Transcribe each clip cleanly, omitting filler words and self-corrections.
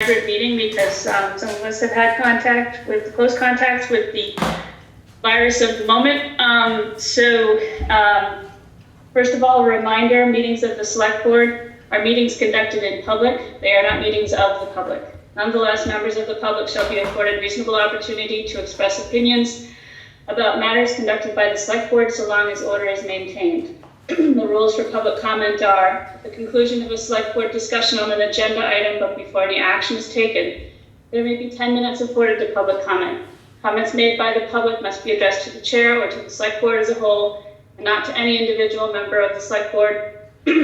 hybrid meeting because some of us have had close contacts with the virus of the moment. First of all, a reminder, meetings of the Selectboard are meetings conducted in public. They are not meetings of the public. Nonetheless, members of the public shall be afforded reasonable opportunity to express opinions about matters conducted by the Selectboard so long as order is maintained. The rules for public comment are, at the conclusion of a Selectboard discussion on an agenda item, but before any action is taken, there may be 10 minutes afforded to public comment. Comments made by the public must be addressed to the chair or to the Selectboard as a whole, and not to any individual member of the Selectboard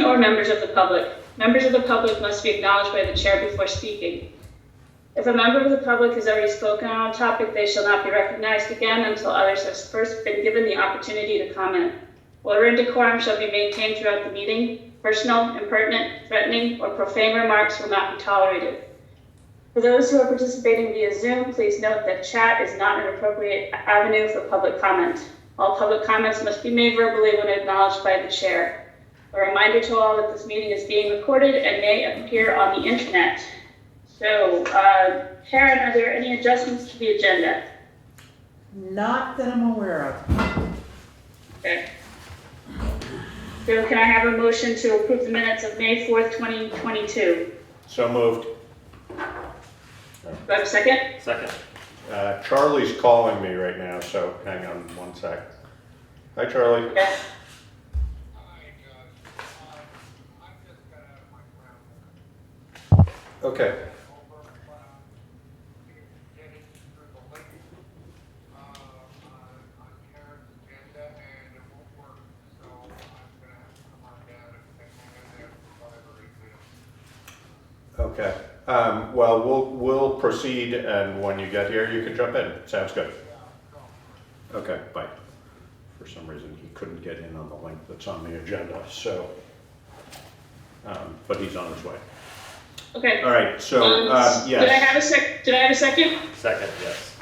or members of the public. Members of the public must be acknowledged by the chair before speaking. If a member of the public has already spoken on a topic, they shall not be recognized again until others have first been given the opportunity to comment. Order and decorum shall be maintained throughout the meeting. Personal, impertinent, threatening, or profane remarks will not be tolerated. For those who are participating via Zoom, please note that chat is not an appropriate avenue for public comment. All public comments must be made verbally when acknowledged by the chair. A reminder to all that this meeting is being recorded and may appear on the internet. So, Karen, are there any adjustments to the agenda? Not that I'm aware of. Okay. So can I have a motion to approve the minutes of May 4th, 2022? So moved. Do I have a second? Second. Charlie's calling me right now, so hang on one sec. Hi, Charlie. Okay. Okay. Okay. Well, we'll proceed, and when you get here, you can jump in. Sounds good. Okay, bye. For some reason, he couldn't get in on the link that's on the agenda, so, but he's on his way. Okay. All right, so, yes. Did I have a second? Second, yes.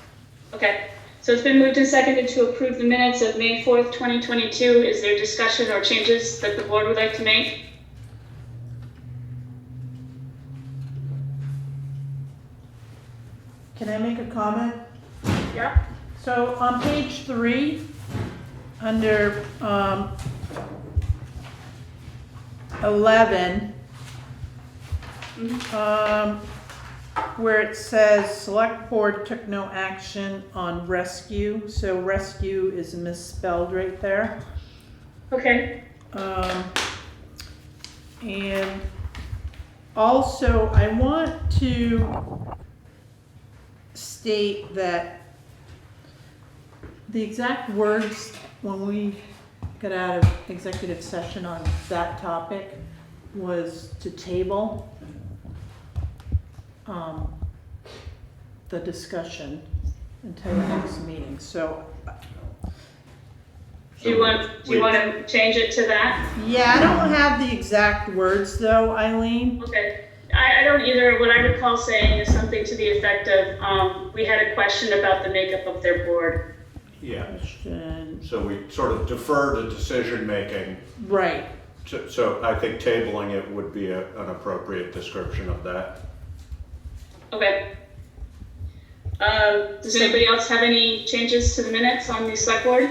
Okay. So it's been moved and seconded to approve the minutes of May 4th, 2022. Is there discussion or changes that the board would like to make? Can I make a comment? Yeah. So on page 3, under 11, where it says Select Board took no action on rescue, so rescue is misspelled right there. Okay. And also I want to state that the exact words when we got out of executive session on that topic was to table the discussion until the next meeting. So Do you want to change it to that? yeah, I don't have the exact words though, Eileen. Okay. I don't either. What I recall saying is something to the effect of, we had a question about the makeup of their board. Yeah, Question. so we sort of defer to decision-making. Right. So I think tabling it would be an appropriate description of that. Okay. Does anybody else have any changes to the minutes on the select board?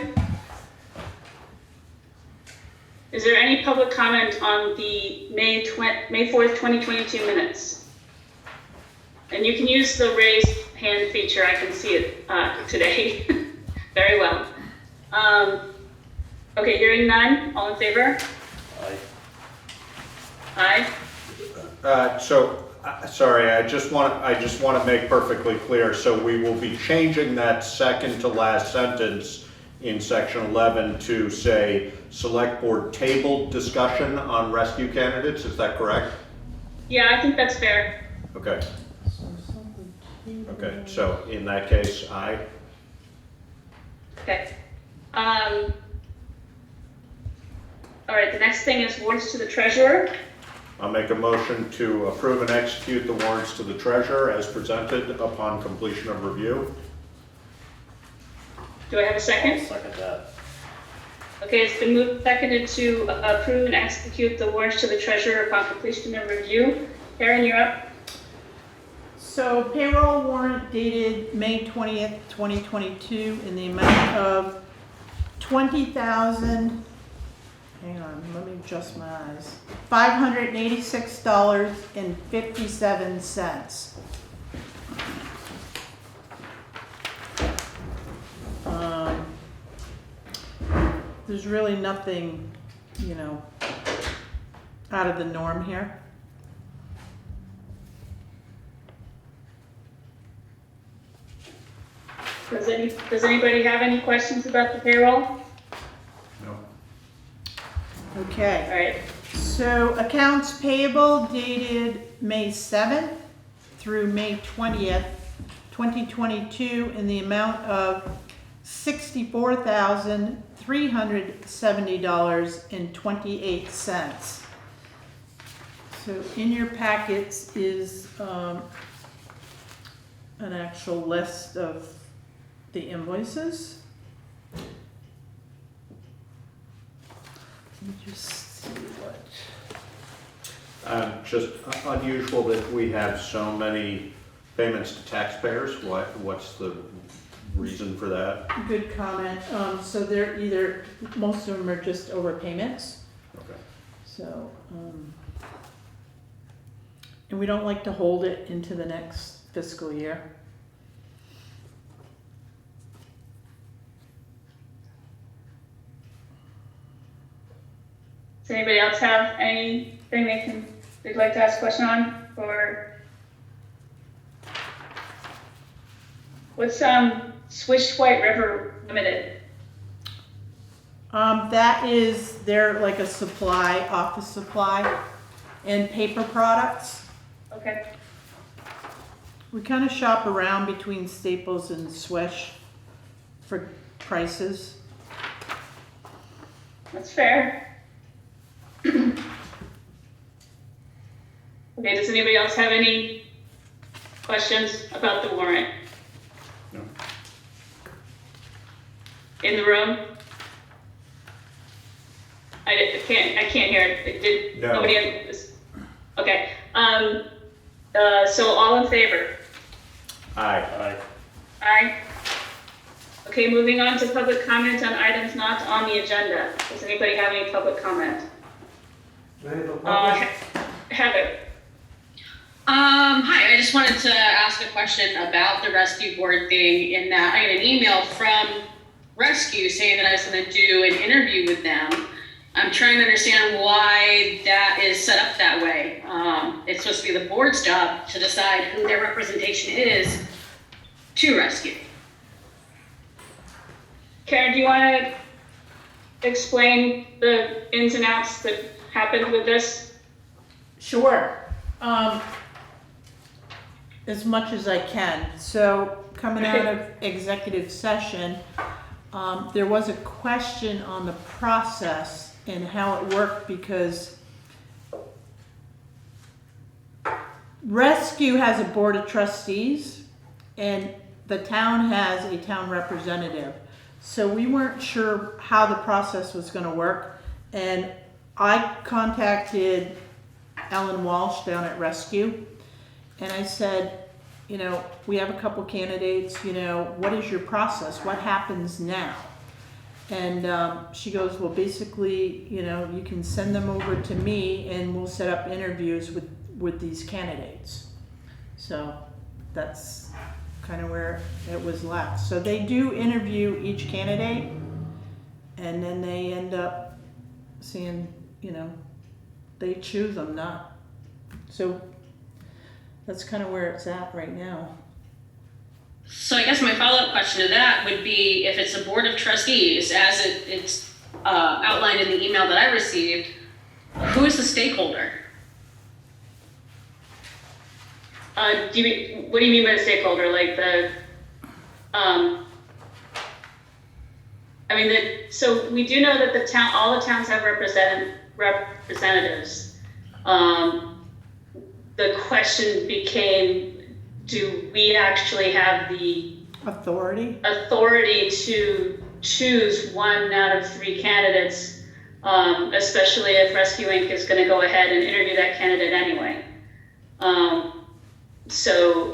Is there any public comment on the May 4th, 2022 minutes? And you can use the raised hand feature. I can see it today very well. Okay, hearing none. All in favor? Aye. Aye. Sorry, I just want to make perfectly clear. So we will be changing that second to last sentence in section 11 to say select board tabled discussion on rescue candidates. Is that correct? Yeah, I think that's fair. Okay. Okay. So in that case, aye. Okay. All right, the next thing is warrants to the treasurer. I'll make a motion to approve and execute the warrants to the treasurer as presented upon completion of review. Do I have a I'll second? second that. Okay, it's been moved and seconded to approve and execute the warrants to the treasurer upon completion of review. Karen, you're up. So payroll warrant dated May 20th, 2022 in the amount of 20,000, hang on, let me adjust my eyes, $586.57. There's really nothing, out of the norm here. Does anybody have any questions about the payroll? No. Okay. All right. So accounts payable dated May 7th through May 20th, 2022 in the amount of $64,370.28. So in your packets is an actual list of the invoices. Let me just see what. Just unusual that we have so many payments to taxpayers. What's the reason for that? Good comment. So they're either, most of them are just overpayments. Okay. So, and we don't like to hold it into the next fiscal year. Does anybody else have anything they'd like to ask a question on? Or what's Swish White River Limited? That is, they're like a supply, office supply and paper products. Okay. We kind of shop around between Staples and Swish for prices. That's fair. Okay, does anybody else have any questions about the warrant? No. In the room? I can't hear it. Did No. nobody have this? Okay. So all in favor? Aye. Aye. Okay, moving on to public comment on items not on the agenda. Does anybody have any public comment? Heather. Hi, I just wanted to ask a question about the rescue board thing in that I got an email from Rescue saying that I was going to do an interview with them. I'm trying to understand why that is set up that way. It's supposed to be the board's job to decide who their representation is to Rescue. Karen, do you want to explain the ins and outs that happened with this? Sure. As much as I can. So coming out of executive session, there was a question on the process and how it worked because Rescue has a board of trustees and the town has a town representative. So we weren't sure how the process was going to work. And I contacted Ellen Walsh down at Rescue. And I said, we have a couple candidates, what is your process? What happens now? And she goes, well, basically, you can send them over to me and we'll set up interviews with these candidates. So that's kind of where it was left. So they do interview each candidate and then they end up seeing, they choose them, not. So that's kind of where it's at right now. So I guess my follow-up question to that would be if it's a board of trustees, as it's outlined in the email that I received, who is the stakeholder? What do you mean by stakeholder? Like so we do know that all the towns have representatives. The question became, do we actually have the Authority to choose one out of three candidates, especially if Rescue Inc. is going to go ahead and interview that candidate anyway. So,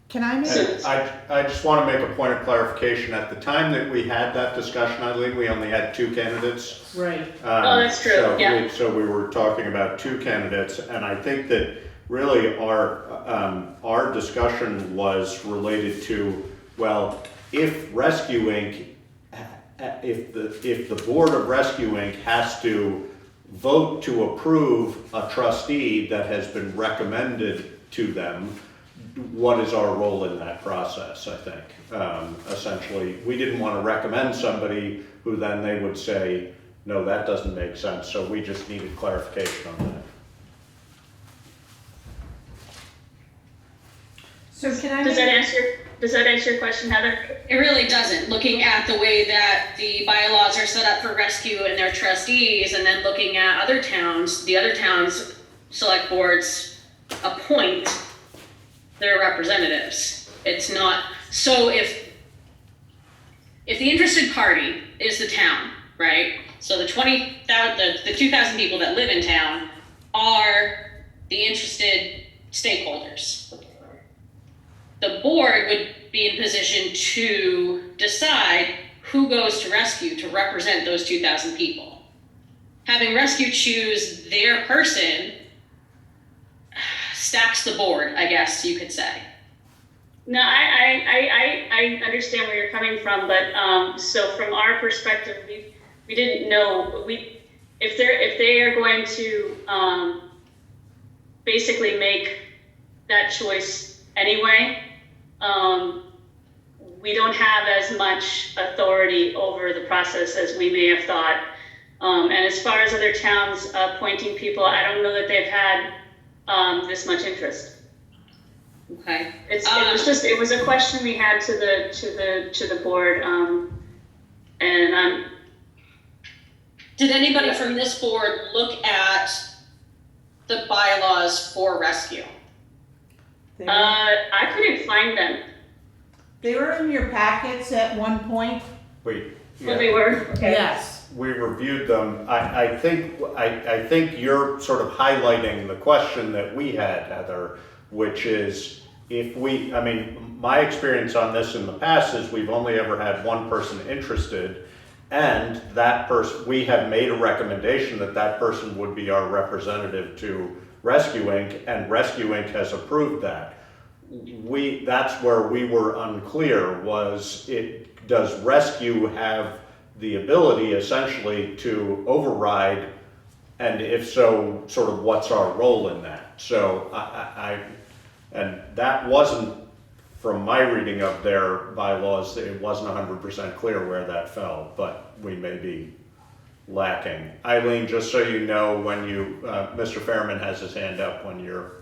Can I make, And I just want to make a point of clarification. At the time that we had that discussion, Eileen, we only had 2 candidates. right, Oh, that's true, yeah. So we were talking about 2 candidates, and I think that really our discussion was related to, well, if Rescue Inc., if the Board of Rescue Inc. has to vote to approve a trustee that has been recommended to them, what is our role in that process, I think. Essentially, we didn't want to recommend somebody who then they would say, no, that doesn't make sense, so we just needed clarification on that. so can I does that make, answer your question, Heather? It really doesn't, looking at the way that the bylaws are set up for rescue and their trustees, and then looking at other towns, the other towns' select boards appoint their representatives. It's not, so if the interested party is the town, right? So the 2,000 people that live in town are the interested stakeholders. The board would be in position to decide who goes to rescue to represent those 2,000 people. Having rescue choose their person stacks the board, I guess you could say. No, I understand where you're coming from, but so from our perspective, we didn't know if they are going to basically make that choice anyway. We don't have as much authority over the process as we may have thought. And as far as other towns appointing people, I don't know that they've had this much interest. Okay. It was a question we had to the board, and Did anybody from this board look at the bylaws for rescue? I couldn't find them. they were in your packets at one point? Wait, Well, they were. Okay. Yes. we reviewed them. I think you're sort of highlighting the question that we had, Heather, which is my experience on this in the past is we've only ever had one person interested, and that person, we have made a recommendation that person would be our representative to Rescue Inc., and Rescue Inc. has approved that. That's where we were unclear, does Rescue have the ability essentially to override, and if so, sort of what's our role in that? So and that wasn't, from my reading of their bylaws, it wasn't 100% clear where that fell, but we may be lacking. Eileen, just so you know, when Mr. Fairman has his hand up when you're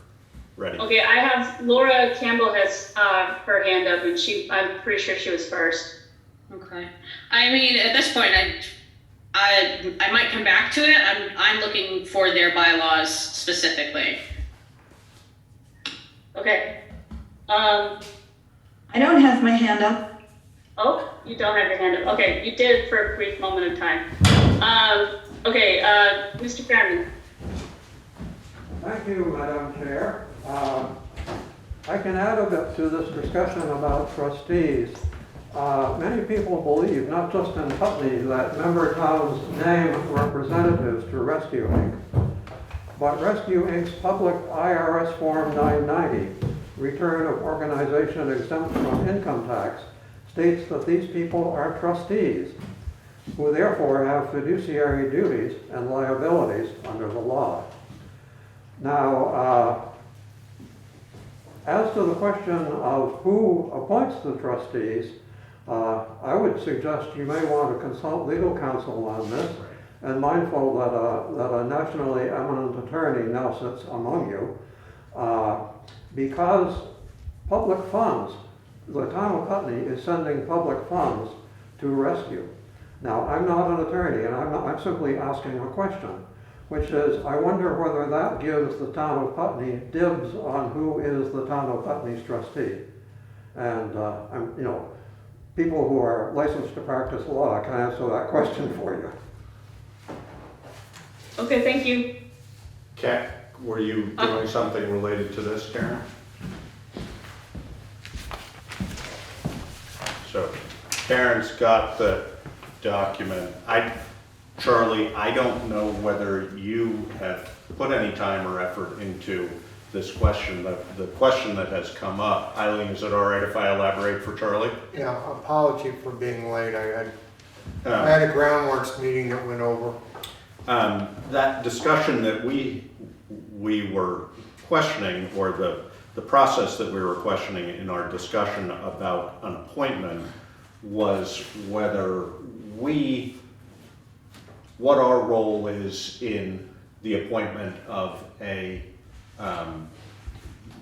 ready. Okay, I have Laura Campbell has her hand up, and I'm pretty sure she was first. Okay. I mean, at this point, I might come back to it. I'm looking for their bylaws specifically. Okay. I don't have my hand up. Oh, you don't have your hand up. Okay, you did it for a brief moment of time. Okay, Mr. Fairman. Thank you, Madam Chair. I can add a bit to this discussion about trustees. Many people believe, not just in Putney, that member towns name representatives to Rescue Inc. But Rescue Inc.'s public IRS Form 990, Return of Organization Exempt from Income Tax, states that these people are trustees, who therefore have fiduciary duties and liabilities under the law. Now, as to the question of who appoints the trustees, I would suggest you may want to consult legal counsel on this, and mindful that a nationally eminent attorney now sits among you, because public funds, the town of Putney is sending public funds to rescue. Now, I'm not an attorney, and I'm simply asking a question, which is, I wonder whether that gives the town of Putney dibs on who is the town of Putney's trustee. And people who are licensed to practice law can answer that question for you. Okay, thank you. were you doing something related to this, Karen? So Karen's got the document. Charlie, I don't know whether you have put any time or effort into this question, the question that has come up. Eileen, is it all right if I elaborate for Charlie? Yeah, apology for being late. I had a groundworks meeting that went over. That discussion that we were questioning, or the process that we were questioning in our discussion about an appointment, was what our role is in the appointment of a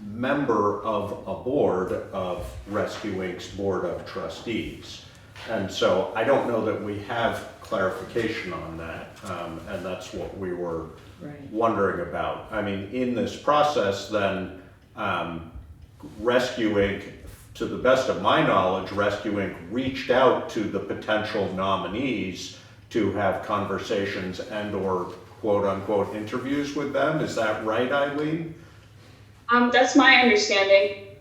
member of a board of Rescue Inc.'s Board of Trustees. And so I don't know that we have clarification on that, and that's what we were wondering about. I mean, in this process then, Rescue Inc., to the best of my knowledge, Rescue Inc. reached out to the potential nominees to have conversations and or quote-unquote interviews with them. Is that right, Eileen? That's my understanding.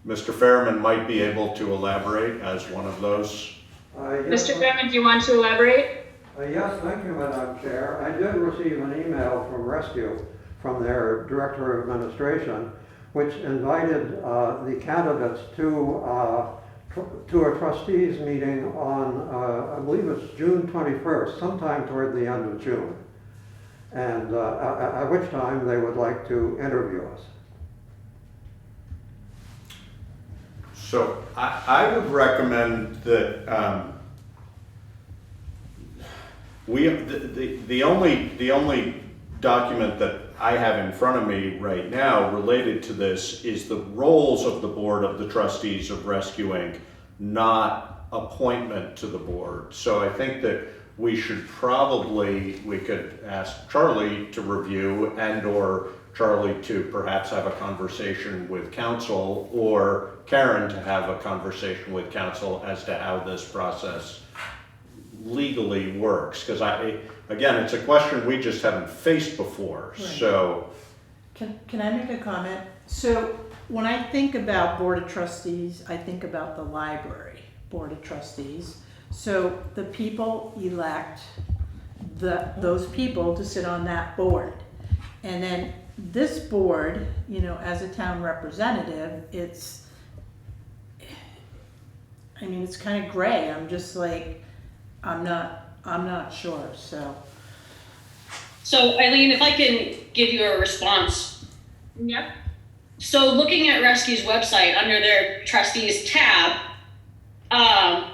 Mr. Fairman might be able to elaborate as one of those. Mr. Fairman, do you want to elaborate? Yes, thank you, Madam Chair. I did receive an email from Rescue, from their Director of Administration, which invited the candidates to a trustees meeting on, I believe it's June 21st, sometime toward the end of June. And at which time they would like to interview us. So I would recommend that the only document that I have in front of me right now related to this is the roles of the Board of the Trustees of Rescue Inc., not appointment to the board. So I think that we could ask Charlie to review and or Charlie to perhaps have a conversation with council, or Karen to have a conversation with council as to how this process legally works. Because again, it's a question we just haven't faced before. Right. So can I make a comment? So when I think about Board of Trustees, I think about the library Board of Trustees. So the people elect those people to sit on that board. And then this board, you know, as a town representative, it's kind of gray. I'm just like, I'm not sure, so. So Eileen, if I can give you a response. Yep. So looking at Rescue's website under their trustees tab,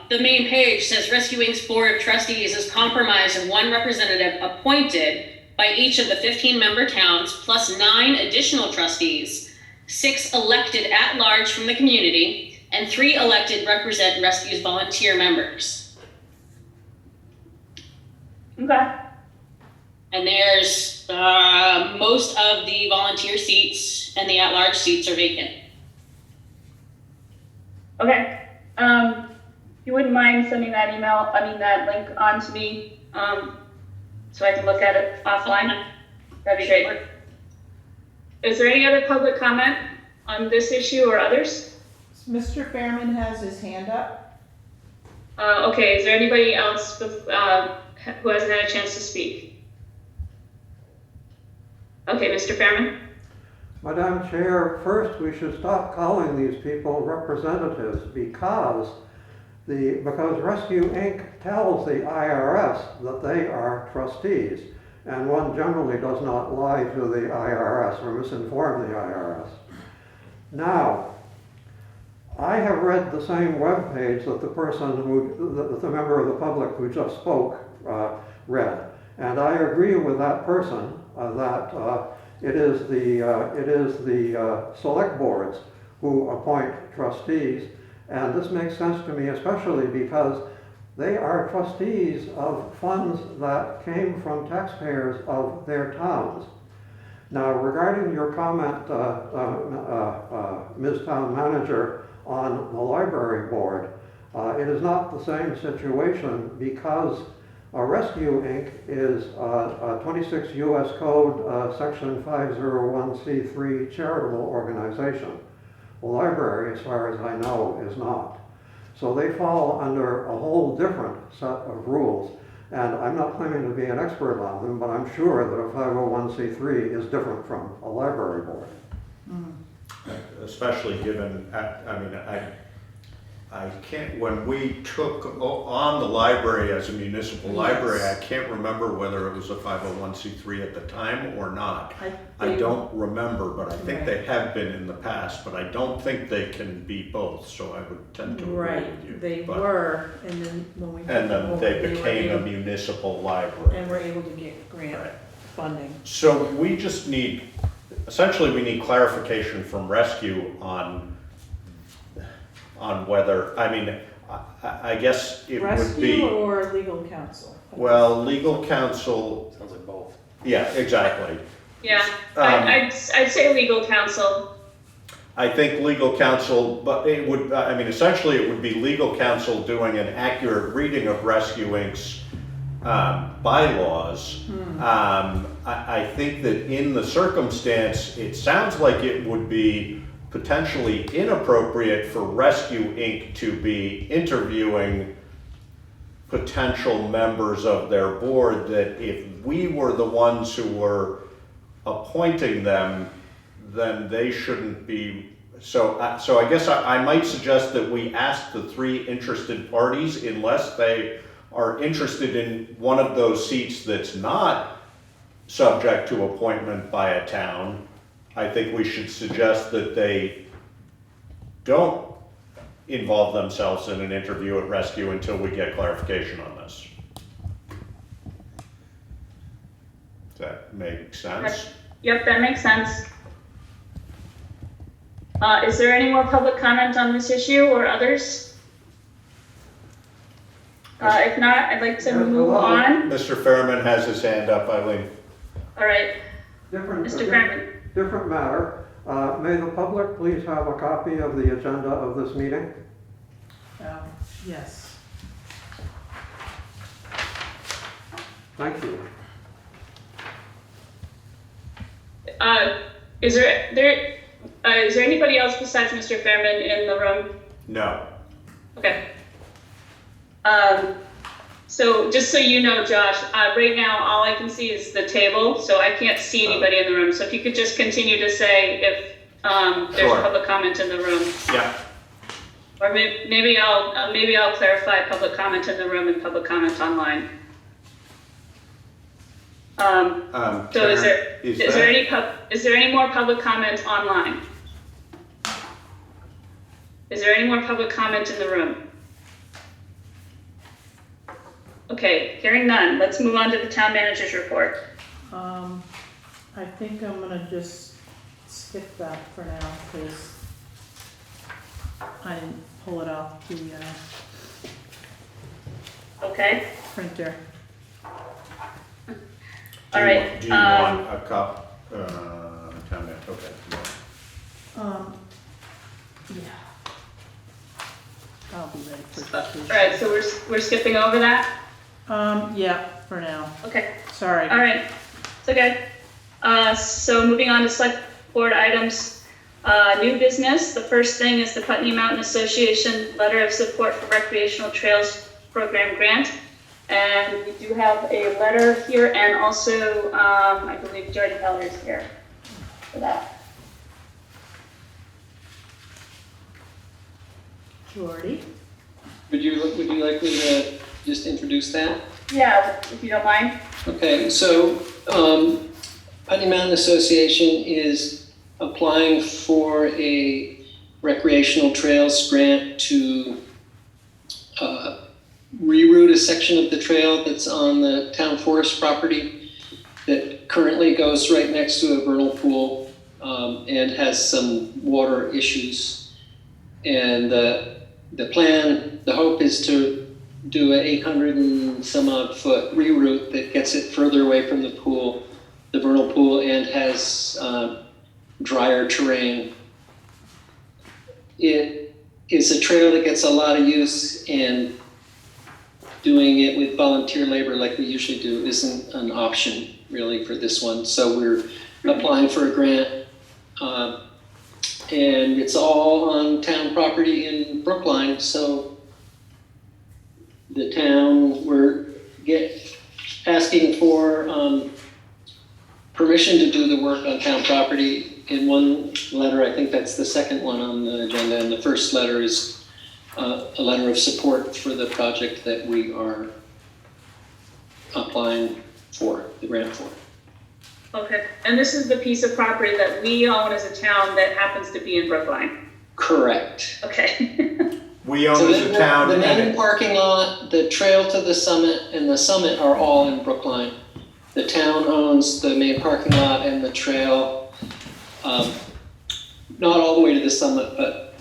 the main page says Rescue Inc.'s Board of Trustees is comprised of one representative appointed by each of the 15-member towns, plus 9 additional trustees, 6 elected at large from the community, and 3 elected represent Rescue's volunteer members. Okay. And there's most of the volunteer seats and the at-large seats are vacant. Okay. You wouldn't mind sending that that link on to me, so I can look at it offline? That'd be great. Is there any other public comment on this issue or others? Mr. Fairman has his hand up. Okay, is there anybody else who hasn't had a chance to speak? Okay, Mr. Fairman? Madam Chair, first we should stop calling these people representatives because Rescue Inc. tells the IRS that they are trustees, and one generally does not lie to the IRS or misinform the IRS. Now, I have read the same webpage that the member of the public who just spoke read, and I agree with that person that it is the select boards who appoint trustees. And this makes sense to me, especially because they are trustees of funds that came from taxpayers of their towns. Now, regarding your comment, Ms. Town Manager, on the library board, it is not the same situation because Rescue Inc. is 26 U.S. Code, Section 501c3 charitable organization. The library, as far as I know, is not. So they fall under a whole different set of rules. And I'm not claiming to be an expert on them, but I'm sure that a 501c3 is different from a library board. Especially given, I can't, when we took on the library as a municipal library, I can't remember whether it was a 501c3 at the time or not. I don't remember, but I think they have been in the past, but I don't think they can be both, so I would tend to agree with you. They But- were, and then when we. And then they were became a able- municipal library. And we're able to get grant Right. funding. So we just need, essentially, we need clarification from Rescue on whether, I guess it would Rescue be, or legal counsel? well, legal counsel, Sounds like both. yeah, exactly. Yeah, I'd say legal counsel. I think legal counsel, but it would, essentially it would be legal counsel doing an accurate reading of Rescue Inc.'s bylaws. I think that in the circumstance, it sounds like it would be potentially inappropriate for Rescue Inc. to be interviewing potential members of their board, that if we were the ones who were appointing them, then they shouldn't be. So I guess I might suggest that we ask the three interested parties, unless they are interested in one of those seats that's not subject to appointment by a town, I think we should suggest that they don't involve themselves in an interview at Rescue until we get clarification on this. Does that make sense? Yep, that makes sense. Is there any more public comment on this issue or others? If not, I'd like to move on. Mr. Fairman has his hand up, Eileen. All right, Different, Mr. Fairman. different matter. May the public please have a copy of the agenda of this meeting? Yes. Thank you. Is there anybody else besides Mr. Fairman in the room? No. Okay. So just so you know, Josh, right now all I can see is the table, so I can't see anybody in the room. So if you could just continue to say if there's Sure. public comment in the room, Yeah. or maybe I'll clarify public comment in the room and public comment online. So is there any more public comment online? Is there any more public comment in the room? Okay, hearing none, let's move on to the town manager's report. I think I'm gonna just skip that for now, because I didn't pull it off the Okay, printer. all right. Do you want a cup? Town manager, okay. Yeah. I'll be ready for All vacation. right, so we're skipping over that? Yeah, for now. Okay, Sorry. all right, it's okay. So moving on to select board items, new business. The first thing is the Putney Mountain Association Letter of Support for Recreational Trails Program Grant. And we do have a letter here, and also, I believe Jordan Heller is here for that. Jordy? Would you like me to just introduce that? Yeah, if you don't mind. Okay, so Putney Mountain Association is applying for a recreational trails grant to reroute a section of the trail that's on the town forest property that currently goes right next to a vernal pool and has some water issues. And the plan, the hope is to do an 800 and some odd foot reroute that gets it further away from the pool, the vernal pool, and has drier terrain. It is a trail that gets a lot of use, and doing it with volunteer labor like we usually do isn't an option really for this one. So we're applying for a grant, and it's all on town property in Brookline. So the town, we're asking for permission to do the work on town property in one letter. I think that's the second one on the agenda, and the first letter is a letter of support for the project that we are applying for, the grant for. Okay, and this is the piece of property that we own as a town that happens to be in Brookline. Correct. Okay. We own So as a town. the main and- parking lot, the trail to the summit, and the summit are all in Brookline. The town owns the main parking lot and the trail, not all the way to the summit, but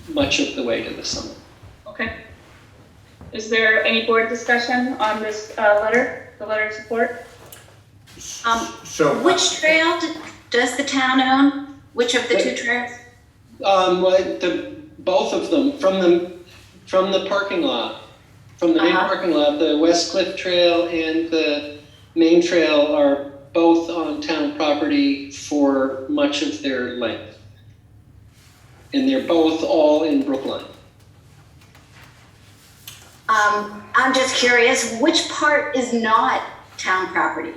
much of the way to the summit. Okay. Is there any board discussion on this letter, the letter of support? So. Which trail does the town own? Which of the two trails? Both of them, from the parking lot, from the main parking lot, the West Cliff Trail and the main trail are both on town property for much of their length. And they're both all in Brookline. I'm just curious, which part is not town property?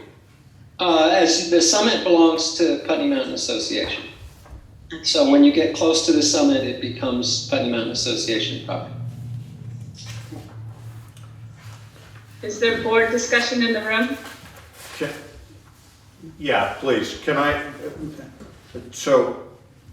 As the summit belongs to Putney Mountain Association. So when you get close to the summit, it becomes Putney Mountain Association property. Is there board discussion in the room? Yeah, please, can I, so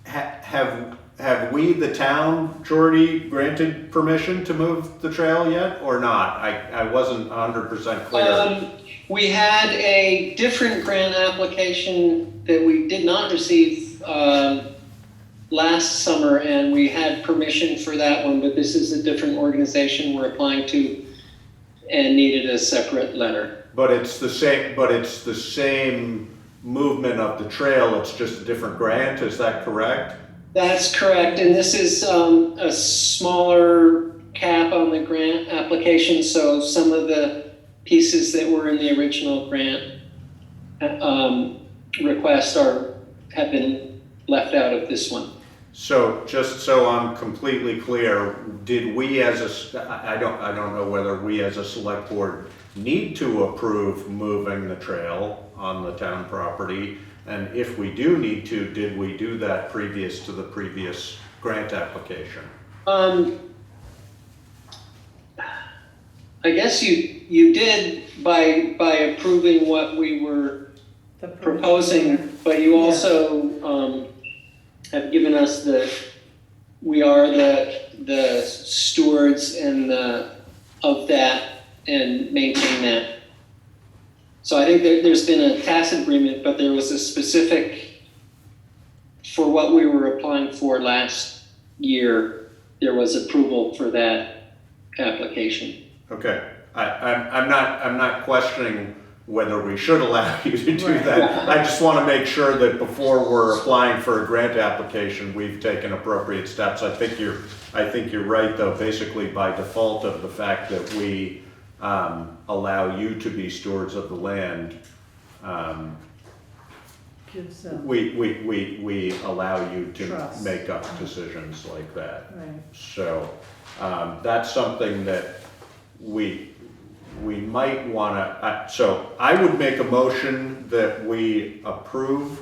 have we, the town, Jordy, granted permission to move the trail yet, or not? I wasn't 100% clear. We had a different grant application that we did not receive last summer, and we had permission for that one, but this is a different organization we're applying to and needed a separate letter. But it's the same movement of the trail, it's just a different grant, is that correct? That's correct, and this is a smaller cap on the grant application, so some of the pieces that were in the original grant request have been left out of this one. So just so I'm completely clear, did we as I don't know whether we as a select board need to approve moving the trail on the town property? And if we do need to, did we do that previous to the previous grant application? I guess you did by approving what we were proposing, but you also have given us we are the stewards and of that and maintain that. So I think there's been a tacit agreement, but there was a specific, for what we were applying for last year, there was approval for that application. Okay, I'm not questioning whether we should allow you to do that. I just want to make sure that before we're applying for a grant application, we've taken appropriate steps. I think you're right, though, basically by default of the fact that we allow you to be stewards of the land. We allow you to Trust. make up decisions like that. Right. So that's something that we might want to, so I would make a motion that we approve.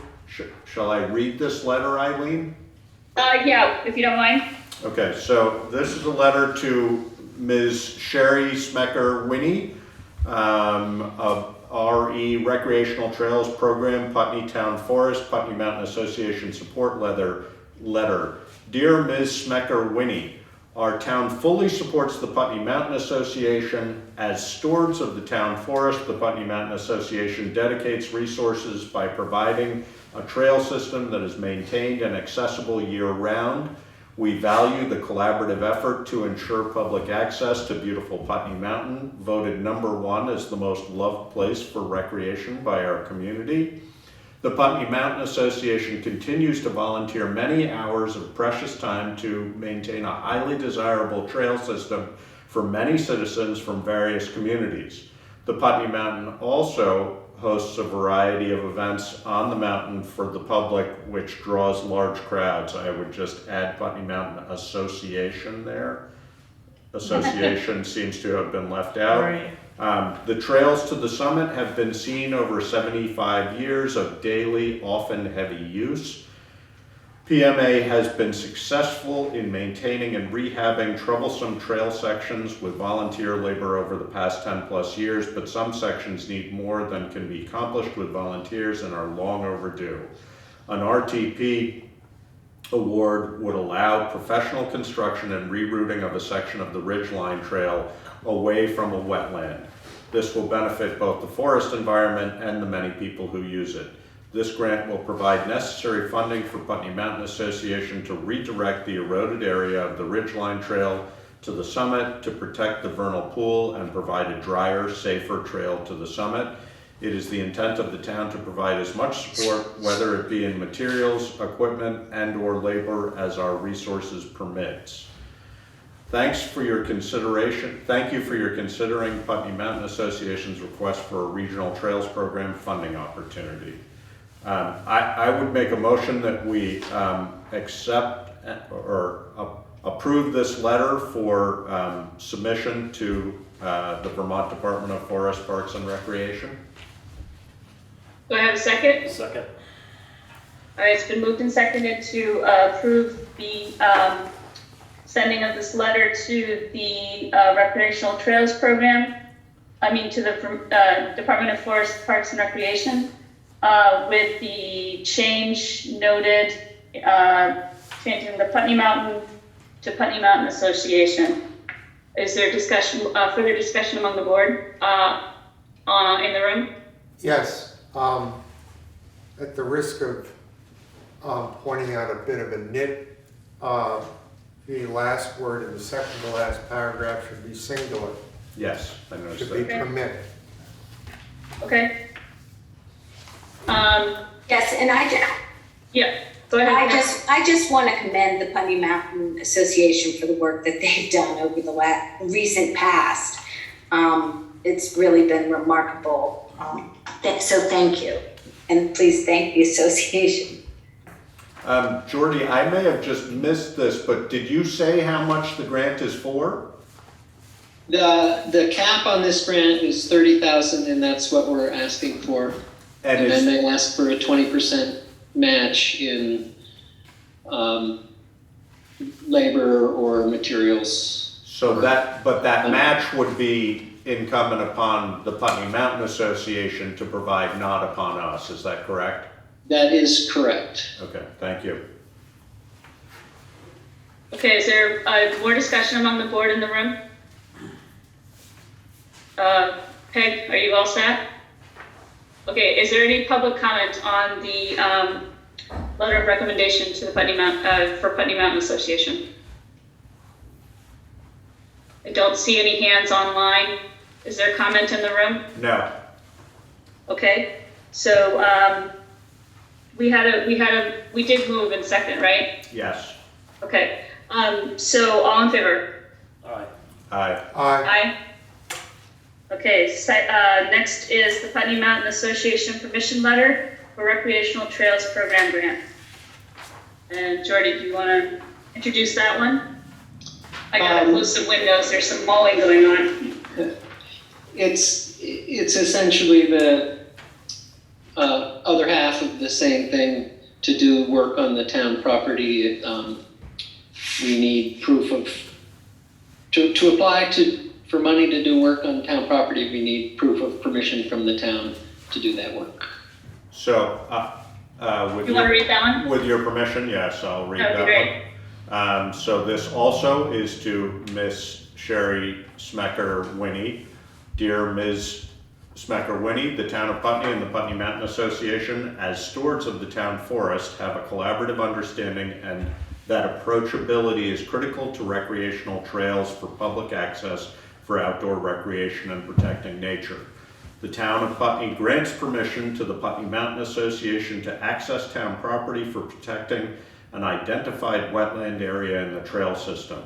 Shall I read this letter, Eileen? Yeah, if you don't mind. Okay, so this is a letter to Ms. Sherry Smecker-Winnie of RE Recreational Trails Program, Putney Town Forest, Putney Mountain Association Support Letter. Dear Ms. Smecker-Winnie, our town fully supports the Putney Mountain Association. As stewards of the town forest, the Putney Mountain Association dedicates resources by providing a trail system that is maintained and accessible year-round. We value the collaborative effort to ensure public access to beautiful Putney Mountain, voted #1 as the most loved place for recreation by our community. The Putney Mountain Association continues to volunteer many hours of precious time to maintain a highly desirable trail system for many citizens from various communities. The Putney Mountain also hosts a variety of events on the mountain for the public, which draws large crowds. I would just add Putney Mountain Association there. Association seems to have been left out. Right. The trails to the summit have been seen over 75 years of daily, often heavy use. PMA has been successful in maintaining and rehabbing troublesome trail sections with volunteer labor over the past 10 plus years, but some sections need more than can be accomplished with volunteers and are long overdue. An RTP award would allow professional construction and rerouting of a section of the Ridgeline Trail away from a wetland. This will benefit both the forest environment and the many people who use it. This grant will provide necessary funding for Putney Mountain Association to redirect the eroded area of the Ridgeline Trail to the summit to protect the vernal pool and provide a drier, safer trail to the summit. It is the intent of the town to provide as much support, whether it be in materials, equipment, and/or labor, as our resources permits. Thanks for your consideration. Thank you for your considering Putney Mountain Association's request for a regional trails program funding opportunity. I would make a motion that we accept or approve this letter for submission to the Vermont Department of Forest, Parks, and Recreation. Do I have a second? Second. All right, it's been moved and seconded to approve the sending of this letter to the Recreational Trails Program, to the Department of Forest, Parks, and Recreation, with the change noted, changing the Putney Mountain to Putney Mountain Association. Is there discussion, further discussion among the board in the room? Yes, at the risk of pointing out a bit of a nit, the last word in the second to last paragraph should be singular, Yes, I noticed should be that. permit. Okay. Yes, and Yeah, go ahead. I just want to commend the Putney Mountain Association for the work that they've done over the recent past. It's really been remarkable. So thank you. And please thank the association. Jordy, I may have just missed this, but did you say how much the grant is for? The cap on this grant is 30,000, and that's what we're asking for. And then they ask for a 20% match in labor or materials. So that match would be incumbent upon the Putney Mountain Association to provide, not upon us, is that correct? That is correct. Okay, thank you. Okay, is there more discussion among the board in the room? Peg, are you all set? Okay, is there any public comment on the letter of recommendation to the Putney Mountain, for Putney Mountain Association? I don't see any hands online. Is there comment in the room? No. Okay, so we did move in second, right? Yes. Okay, so all in favor? Aye. Aye. Aye. Okay, next is the Putney Mountain Association permission letter for Recreational Trails Program grant. And Jordy, do you want to introduce that one? I gotta close some windows, there's some mowing going on. It's essentially the other half of the same thing. To do work on the town property, we need proof of, to apply for money to do work on town property, we need proof of permission from the town to do that work. So, You want to read that one? with your permission, yes, I'll read That'd that be great. one. So this also is to Miss Sherry Smecker-Winnie. Dear Ms. Smecker-Winnie, the town of Putney and the Putney Mountain Association, as stewards of the town forest, have a collaborative understanding and that approachability is critical to recreational trails for public access for outdoor recreation and protecting nature. The town of Putney grants permission to the Putney Mountain Association to access town property for protecting an identified wetland area in the trail system.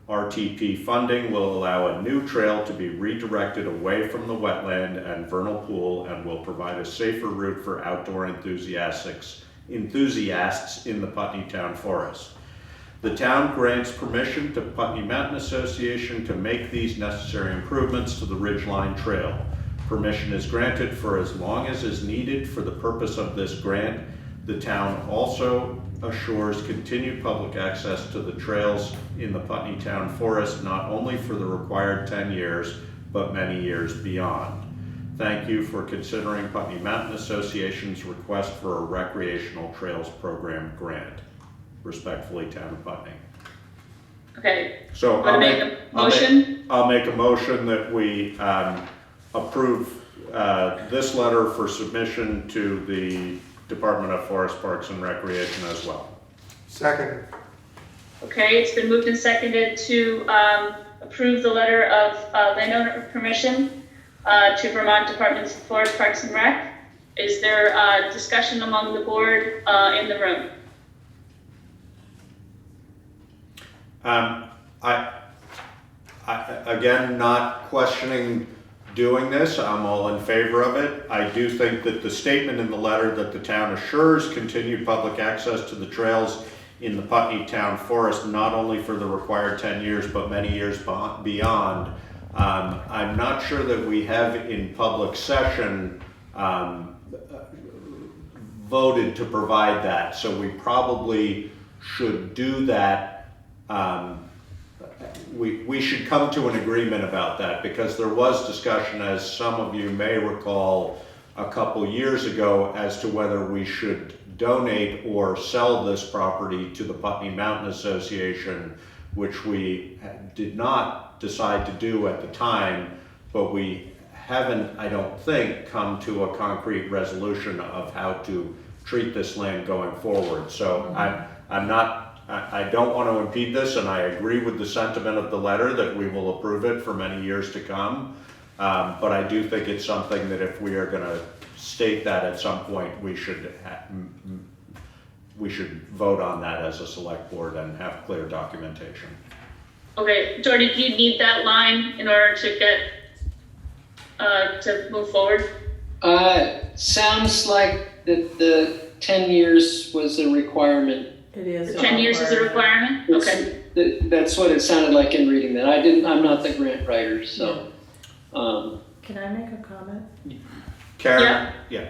RTP funding will allow a new trail to be redirected away from the wetland and vernal pool and will provide a safer route for outdoor enthusiasts in the Putney Town Forest. The town grants permission to Putney Mountain Association to make these necessary improvements to the Ridgeline Trail. Permission is granted for as long as is needed for the purpose of this grant. The town also assures continued public access to the trails in the Putney Town Forest, not only for the required 10 years, but many years beyond. Thank you for considering Putney Mountain Association's request for a recreational trails program grant. Respectfully, Town of Putney. Okay, So want to make a motion? I'll make a motion that we approve this letter for submission to the Department of Forest, Parks and Recreation as well. Second. Okay, it's been moved and seconded to approve the letter of landowner permission to Vermont Department of Forest, Parks and Rec. Is there discussion among the board in the room? I again, not questioning doing this. I'm all in favor of it. I do think that the statement in the letter that the town assures continued public access to the trails in the Putney Town Forest, not only for the required 10 years, but many years beyond. I'm not sure that we have in public session voted to provide that, so we probably should do that. We should come to an agreement about that, because there was discussion, as some of you may recall, a couple years ago as to whether we should donate or sell this property to the Putney Mountain Association, which we did not decide to do at the time, but we haven't, I don't think, come to a concrete resolution of how to treat this land going forward. So I don't want to impede this, and I agree with the sentiment of the letter that we will approve it for many years to come. But I do think it's something that if we are going to state that at some point, we should vote on that as a select board and have clear documentation. Okay, Jordy, do you need that line in order to get, to move forward? Sounds like that the 10 years was a requirement. It is. 10 years is a requirement? Okay. That's what it sounded like in reading that. I'm not the grant writer, so. Can I make a comment? Karen? Yeah.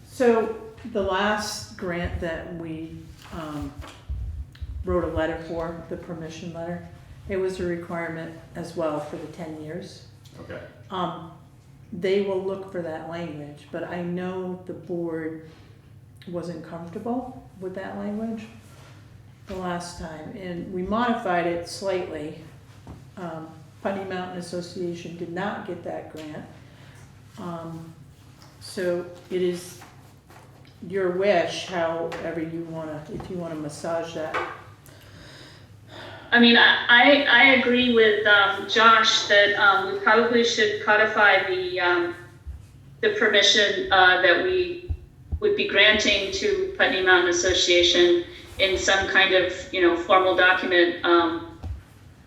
So the last grant that we wrote a letter for, the permission letter, it was a requirement as well for the 10 years. Okay. They will look for that language, but I know the board wasn't comfortable with that language the last time, and we modified it slightly. Putney Mountain Association did not get that grant. So it is your wish, however you wanna, if you wanna massage that. I mean, I agree with Josh that we probably should codify the permission that we would be granting to Putney Mountain Association in some kind of, formal document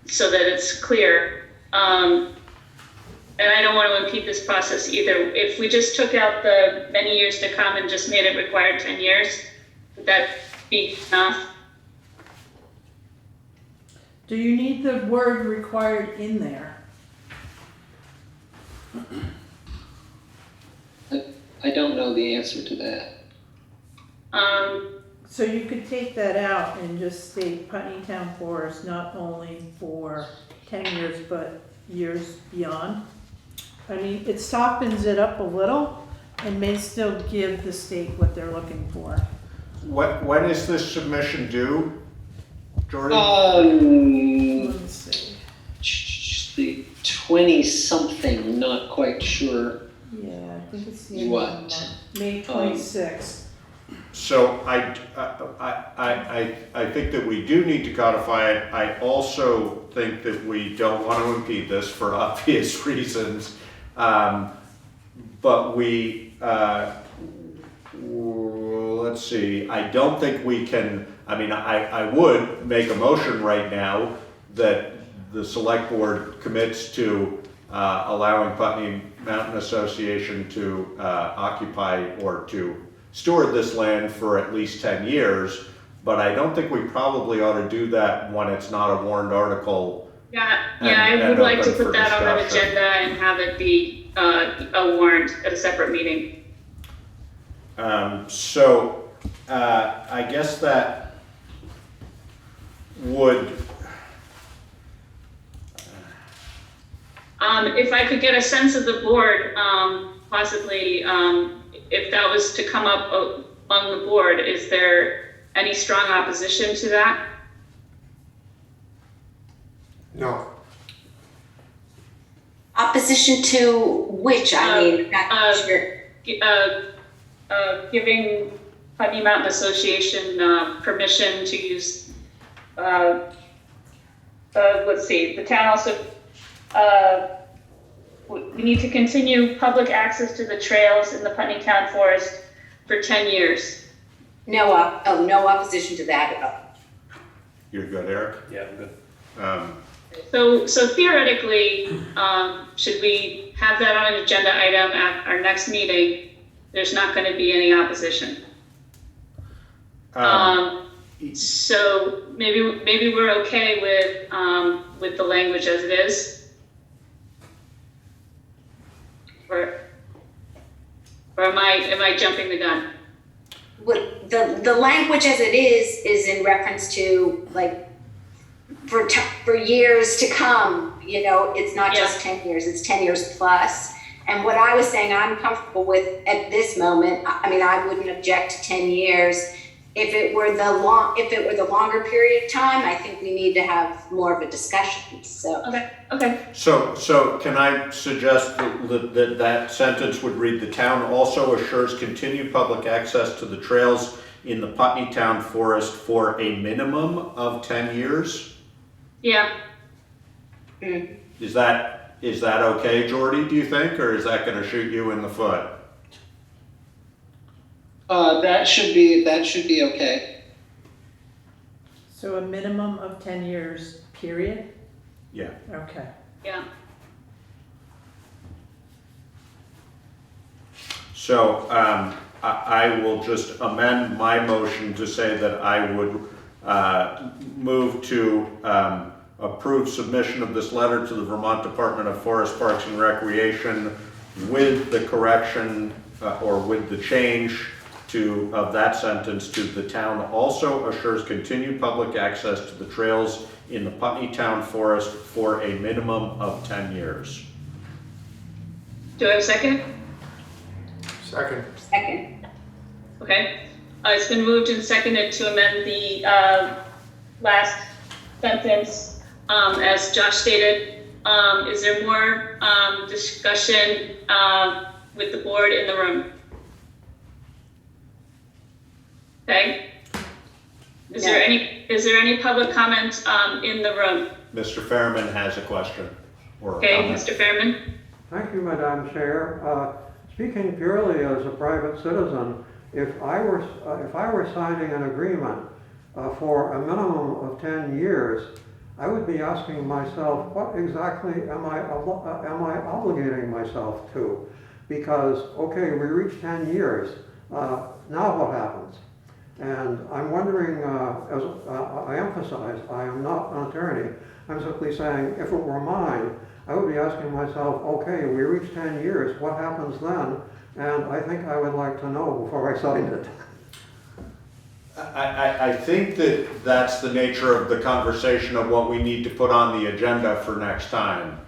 so that it's clear. And I don't want to impede this process either. If we just took out the many years to come and just made it required 10 years, would that be enough? Do you need the word required in there? I don't know the answer to that. So you could take that out and just state Putney Town Forest not only for 10 years, but years beyond. I mean, it softens it up a little and may still give the state what they're looking for. When is this submission due, Jordan? Let's see. The 20-something, not quite sure. Yeah, I think it's the end What? of the month. May 26th. So I think that we do need to codify it. I also think that we don't want to impede this for obvious reasons. But let's see, I don't think we can, I would make a motion right now that the select board commits to allowing Putney Mountain Association to occupy or to steward this land for at least 10 years, but I don't think we probably ought to do that when it's not a warrant article. Yeah, And- I would and like to open for put that on an discussion. agenda and have it be a warrant at a separate meeting. So I guess that would, If I could get a sense of the board, possibly, if that was to come up among the board, is there any strong opposition to that? No. Opposition to which, I mean, not sure. Giving Putney Mountain Association permission to use, let's see, the town also, we need to continue public access to the trails in the Putney Town Forest for 10 years. No opposition to that at all. you're good, Eric? Yeah, I'm good. So theoretically, should we have that on an agenda item at our next meeting? There's not going to be any opposition. So maybe we're okay with the language as it is. Or am I jumping the gun? What, the language as it is in reference to, like, for years to come, you know, it's not just 10 years, it's 10 years plus. And what I was saying I'm comfortable with at this moment, I mean, I wouldn't object to 10 years. If it were the longer period of time, I think we need to have more of a discussion, so. Okay. So can I suggest that sentence would read, the town also assures continued public access to the trails in the Putney Town Forest for a minimum of 10 years? Yeah. Is that okay, Jordy, do you think, or is that gonna shoot you in the foot? That should be okay. So a minimum of 10 years, period? Yeah. Okay. Yeah. So I will just amend my motion to say that I would move to approve submission of this letter to the Vermont Department of Forest, Parks and Recreation with the correction or with the change of that sentence to, the town also assures continued public access to the trails in the Putney Town Forest for a minimum of 10 years. Do I have a second? Second. Second. Okay. It's been moved and seconded to amend the last sentence, as Josh stated. Is there more discussion with the board in the room? Okay. Is there any public comment in the room? Mr. Fairman has a question or a Okay, comment. Mr. Fairman. Thank you, Madam Chair. Speaking purely as a private citizen, if I were signing an agreement for a minimum of 10 years, I would be asking myself, what exactly am I obligating myself to? Because, okay, we reach 10 years, now what happens? And I'm wondering, as I emphasize, I am not an attorney. I'm simply saying, if it were mine, I would be asking myself, okay, we reach 10 years, what happens then? And I think I would like to know before I signed it. I think that that's the nature of the conversation of what we need to put on the agenda for next time.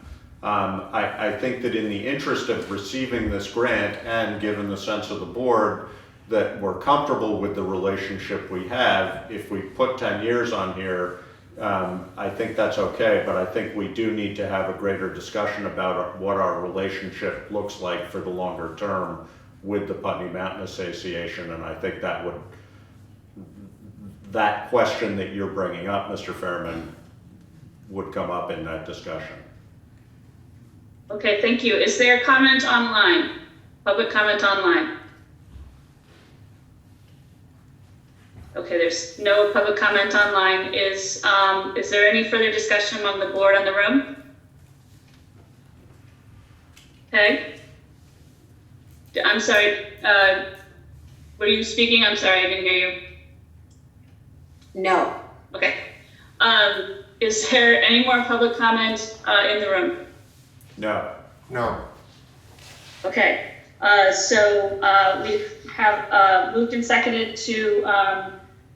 I think that in the interest of receiving this grant and given the sense of the board that we're comfortable with the relationship we have, if we put 10 years on here, I think that's okay, but I think we do need to have a greater discussion about what our relationship looks like for the longer term with the Putney Mountain Association, and I think that question that you're bringing up, Mr. Fairman, would come up in that discussion. Okay, thank you. Is there comment online? Public comment online? Okay, there's no public comment online. Is there any further discussion among the board on the room? Okay. I'm sorry, were you speaking? I'm sorry, I didn't hear you. No. Okay. Is there any more public comment in the room? No. No. Okay, so we have moved and seconded to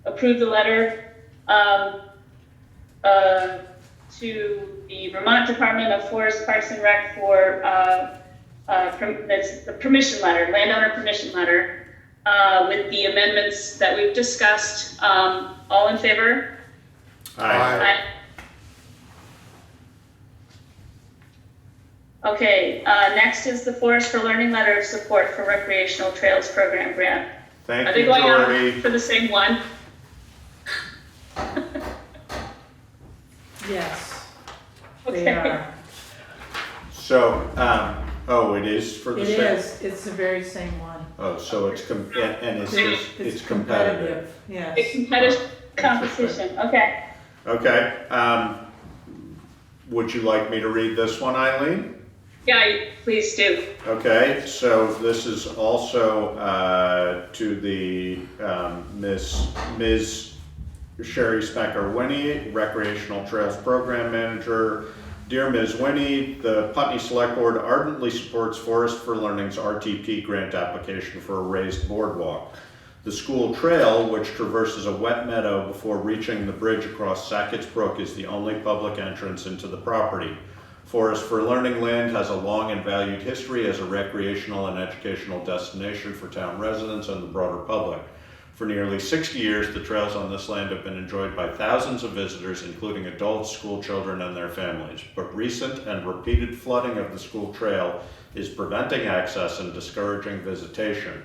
approve the letter to the Vermont Department of Forest, Parks and Rec for that's the permission letter, landowner permission letter, with the amendments that we've discussed. All in favor? Aye. Okay, next is the Forest for Learning letter of support for Recreational Trails Program grant. Are Thank they you, going Jordy. on for the same one? Yes, Okay. they are. So, oh, it is for the It same? is, it's the very same one. Oh, so it's and it's competitive. Yes. It's competitive competition, okay. Okay, would you like me to read this one, Eileen? Yeah, please do. Okay, so this is also to the Ms. Sherry Smecker-Winnie, Recreational Trails Program Manager. Dear Ms. Winnie, the Putney Select Board ardently supports Forest for Learning's RTP grant application for a raised boardwalk. The school trail, which traverses a wet meadow before reaching the bridge across Sackett's Brook, is the only public entrance into the property. Forest for Learning land has a long and valued history as a recreational and educational destination for town residents and the broader public. For nearly 60 years, the trails on this land have been enjoyed by thousands of visitors, including adults, school children, and their families. But recent and repeated flooding of the school trail is preventing access and discouraging visitation.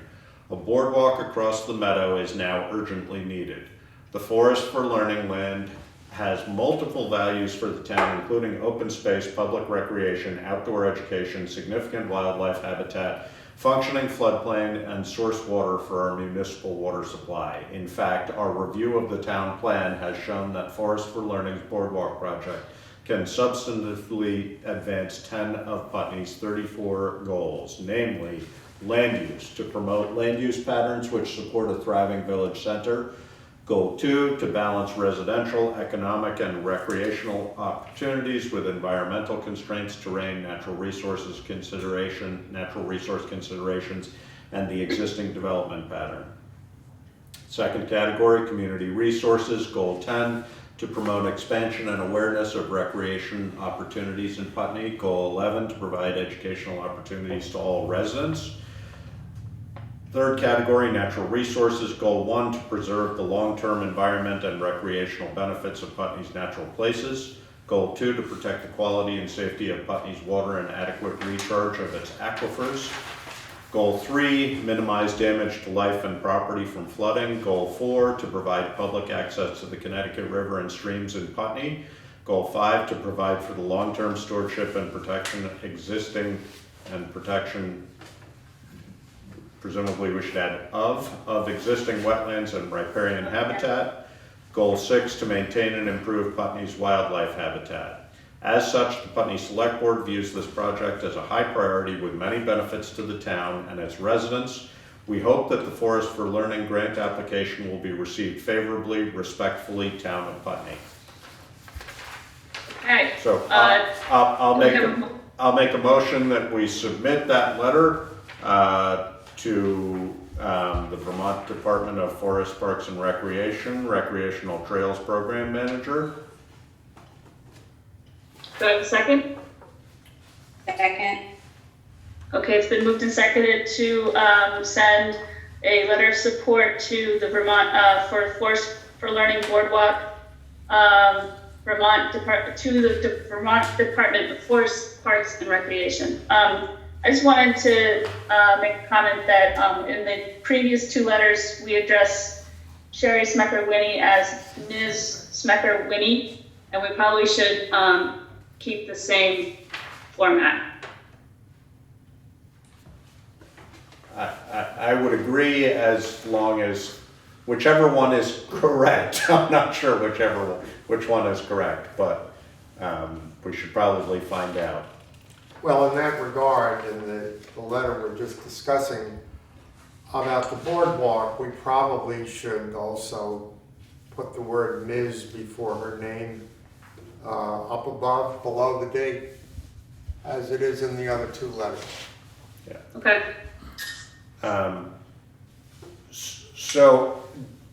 A boardwalk across the meadow is now urgently needed. The Forest for Learning land has multiple values for the town, including open space, public recreation, outdoor education, significant wildlife habitat, functioning floodplain, and source water for our municipal water supply. In fact, our review of the town plan has shown that Forest for Learning's boardwalk project can substantively advance 10 of Putney's 34 goals, namely land use, to promote land use patterns which support a thriving village center. Goal 2, to balance residential, economic, and recreational opportunities with environmental constraints, terrain, natural resource considerations, and the existing development pattern. Second category, community resources. Goal 10, to promote expansion and awareness of recreation opportunities in Putney. Goal 11, to provide educational opportunities to all residents. Third category, natural resources. Goal 1, to preserve the long-term environment and recreational benefits of Putney's natural places. Goal 2, to protect the quality and safety of Putney's water and adequate recharge of its aquifers. Goal 3, minimize damage to life and property from flooding. Goal 4, to provide public access to the Connecticut River and streams in Putney. Goal 5, to provide for the long-term stewardship and protection presumably we should add of existing wetlands and riparian habitat. Goal 6, to maintain and improve Putney's wildlife habitat. As such, the Putney Select Board views this project as a high priority with many benefits to the town and its residents. We hope that the Forest for Learning grant application will be received favorably. Respectfully, Town of Putney. Okay. So I'll make a motion that we submit that letter to the Vermont Department of Forest, Parks and Recreation, Recreational Trails Program Manager. Do I have a second? Second. Okay, it's been moved and seconded to send a letter of support to the Vermont for Forest for Learning Boardwalk, Vermont Department of Forest, Parks and Recreation. I just wanted to make a comment that in the previous two letters, we addressed Sherry Smecker-Winnie as Ms. Smecker-Winnie, and we probably should keep the same format. I would agree as long as whichever one is correct. I'm not sure which one is correct, but we should probably find out. Well, in that regard, in the letter we're just discussing about the boardwalk, we probably should also put the word Ms. before her name up above, below the date, as it is in the other two letters. Yeah. Okay. So,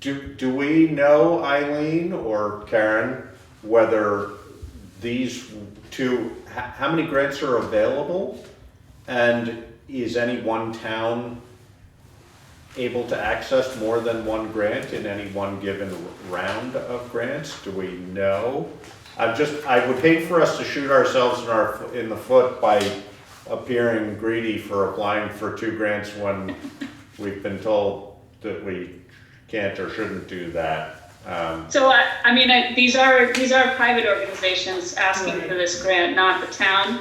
do we know, Eileen or Karen, whether these two, how many grants are available? And is any one town able to access more than one grant in any one given round of grants? Do we know? I would hate for us to shoot ourselves in the foot by appearing greedy for applying for 2 grants when we've been told that we can't or shouldn't do that. So I mean, these are private organizations asking for this grant, not the town.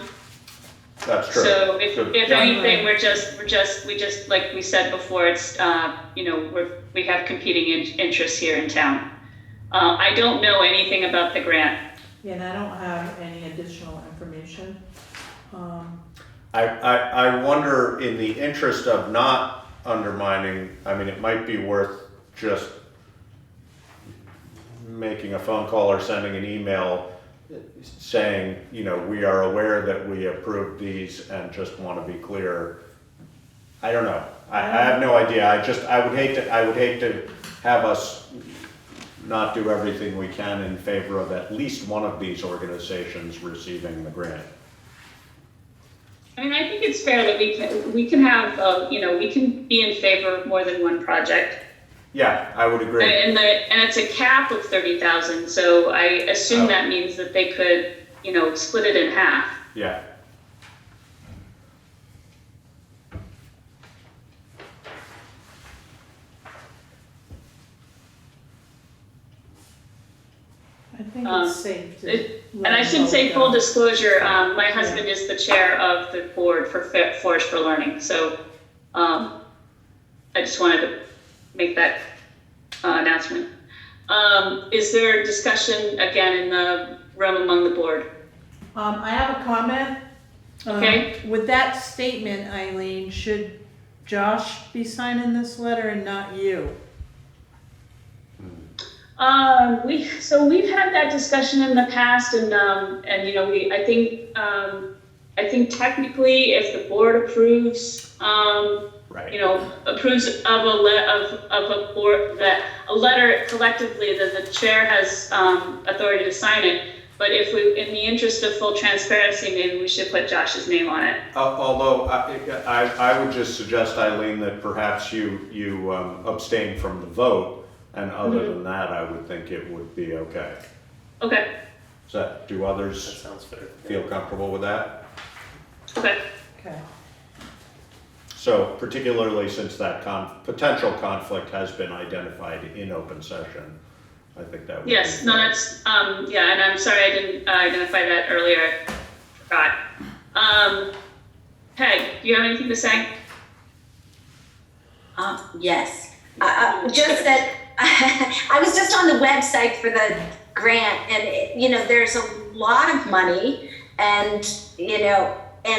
That's true. So if anything, we just like we said before, it's we have competing interests here in town. I don't know anything about the grant. Yeah, and I don't have any additional information. I wonder, in the interest of not undermining, I mean, it might be worth just making a phone call or sending an email saying, we are aware that we approved these and just want to be clear. I don't know. I have no idea. I would hate to have us not do everything we can in favor of at least one of these organizations receiving the grant. I mean, I think it's fair that we can have we can be in favor of more than one project. Yeah, I would agree. And it's a cap of 30,000, so I assume that means that they could split it in half. Yeah. I think it's safe to. And I should say, full disclosure, my husband is the chair of the board for Forest for Learning, so I just wanted to make that announcement. Is there discussion again in the room among the board? I have a comment. Okay. With that statement, Eileen, should Josh be signing this letter and not you? We've had that discussion in the past, and I think technically, if the board approves, approves of a board that a letter collectively, that the chair has authority to sign it. But if we, in the interest of full transparency, maybe we should put Josh's name on it. Although I would just suggest, Eileen, that perhaps you abstain from the vote. And other than that, I would think it would be okay. Okay. Do others sounds fair. feel comfortable with that? Okay. Okay. So particularly since that potential conflict has been identified in open session, I think that would Yes, be no, that's, and I'm sorry I didn't identify that earlier. Forgot. Peg, do you have anything to say? Yes. Just that I was just on the website for the grant, and there's a lot of money, and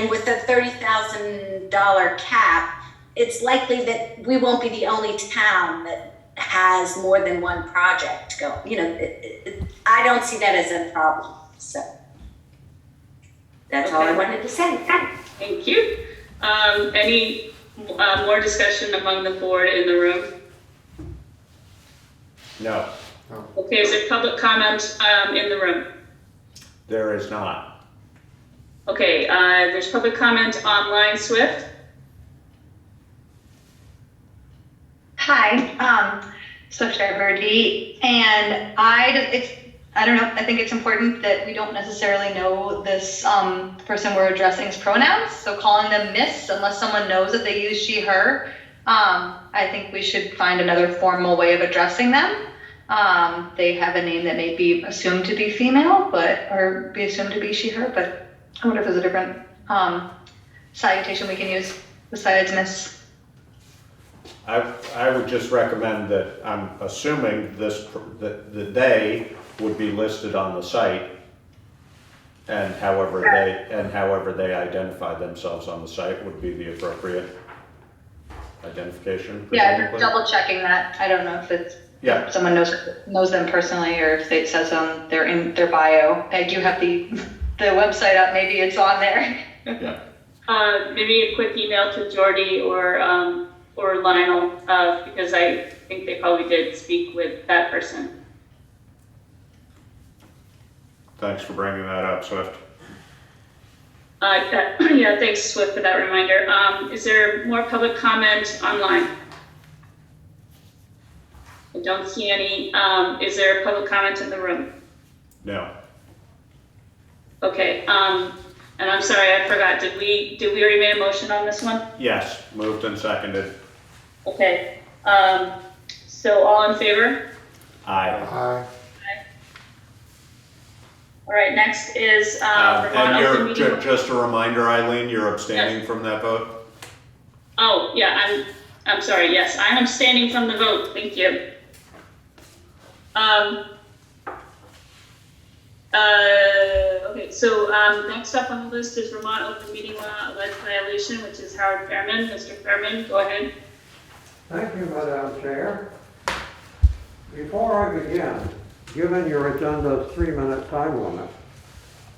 with the $30,000 cap, it's likely that we won't be the only town that has more than one project going. I don't see that as a problem. So that's all I wanted to say. Thank you. Any more discussion among the board in the room? No, Okay, is there public comment in the room? there is not. Okay, there's public comment online, Swift. Hi, Swift Everdy, and I don't know, I think it's important that we don't necessarily know this person we're addressing's pronouns, so calling them Miss, unless someone knows that they use she, her, I think we should find another formal way of addressing them. They have a name that may be assumed to be female, or be assumed to be she, her, but I wonder if there's a different salutation we can use besides Miss. I would just recommend that, I'm assuming that the day would be listed on the site, and however they identify themselves on the site would be the appropriate identification. Yeah, presumably. double checking that. I don't know if it's, Yeah. if someone knows them personally or if it says on in their bio. I do have the website up, maybe it's on there. Yeah. Maybe a quick email to Jordy or Lionel, because I think they probably did speak with that person. Thanks for bringing that up, Swift. Yeah, thanks, Swift, for that reminder. Is there more public comment online? I don't see any. Is there public comment in the room? No. Okay, and I'm sorry, I forgot. Did we already make a motion on this one? Yes, moved and seconded. Okay, so all in favor? Aye. Aye. All right, next is, Vermont And Open you're, Meeting. just a reminder, Eileen, you're abstaining from that vote? Oh, yeah, I'm sorry, yes, I'm abstaining from the vote, thank you. Okay, so, next up on the list is Vermont Open Meeting Law alleged violation, which is Howard Fairman. Mr. Fairman, go ahead. Thank you, Madam Chair. Before I begin, given your agenda's 3-minute time limit,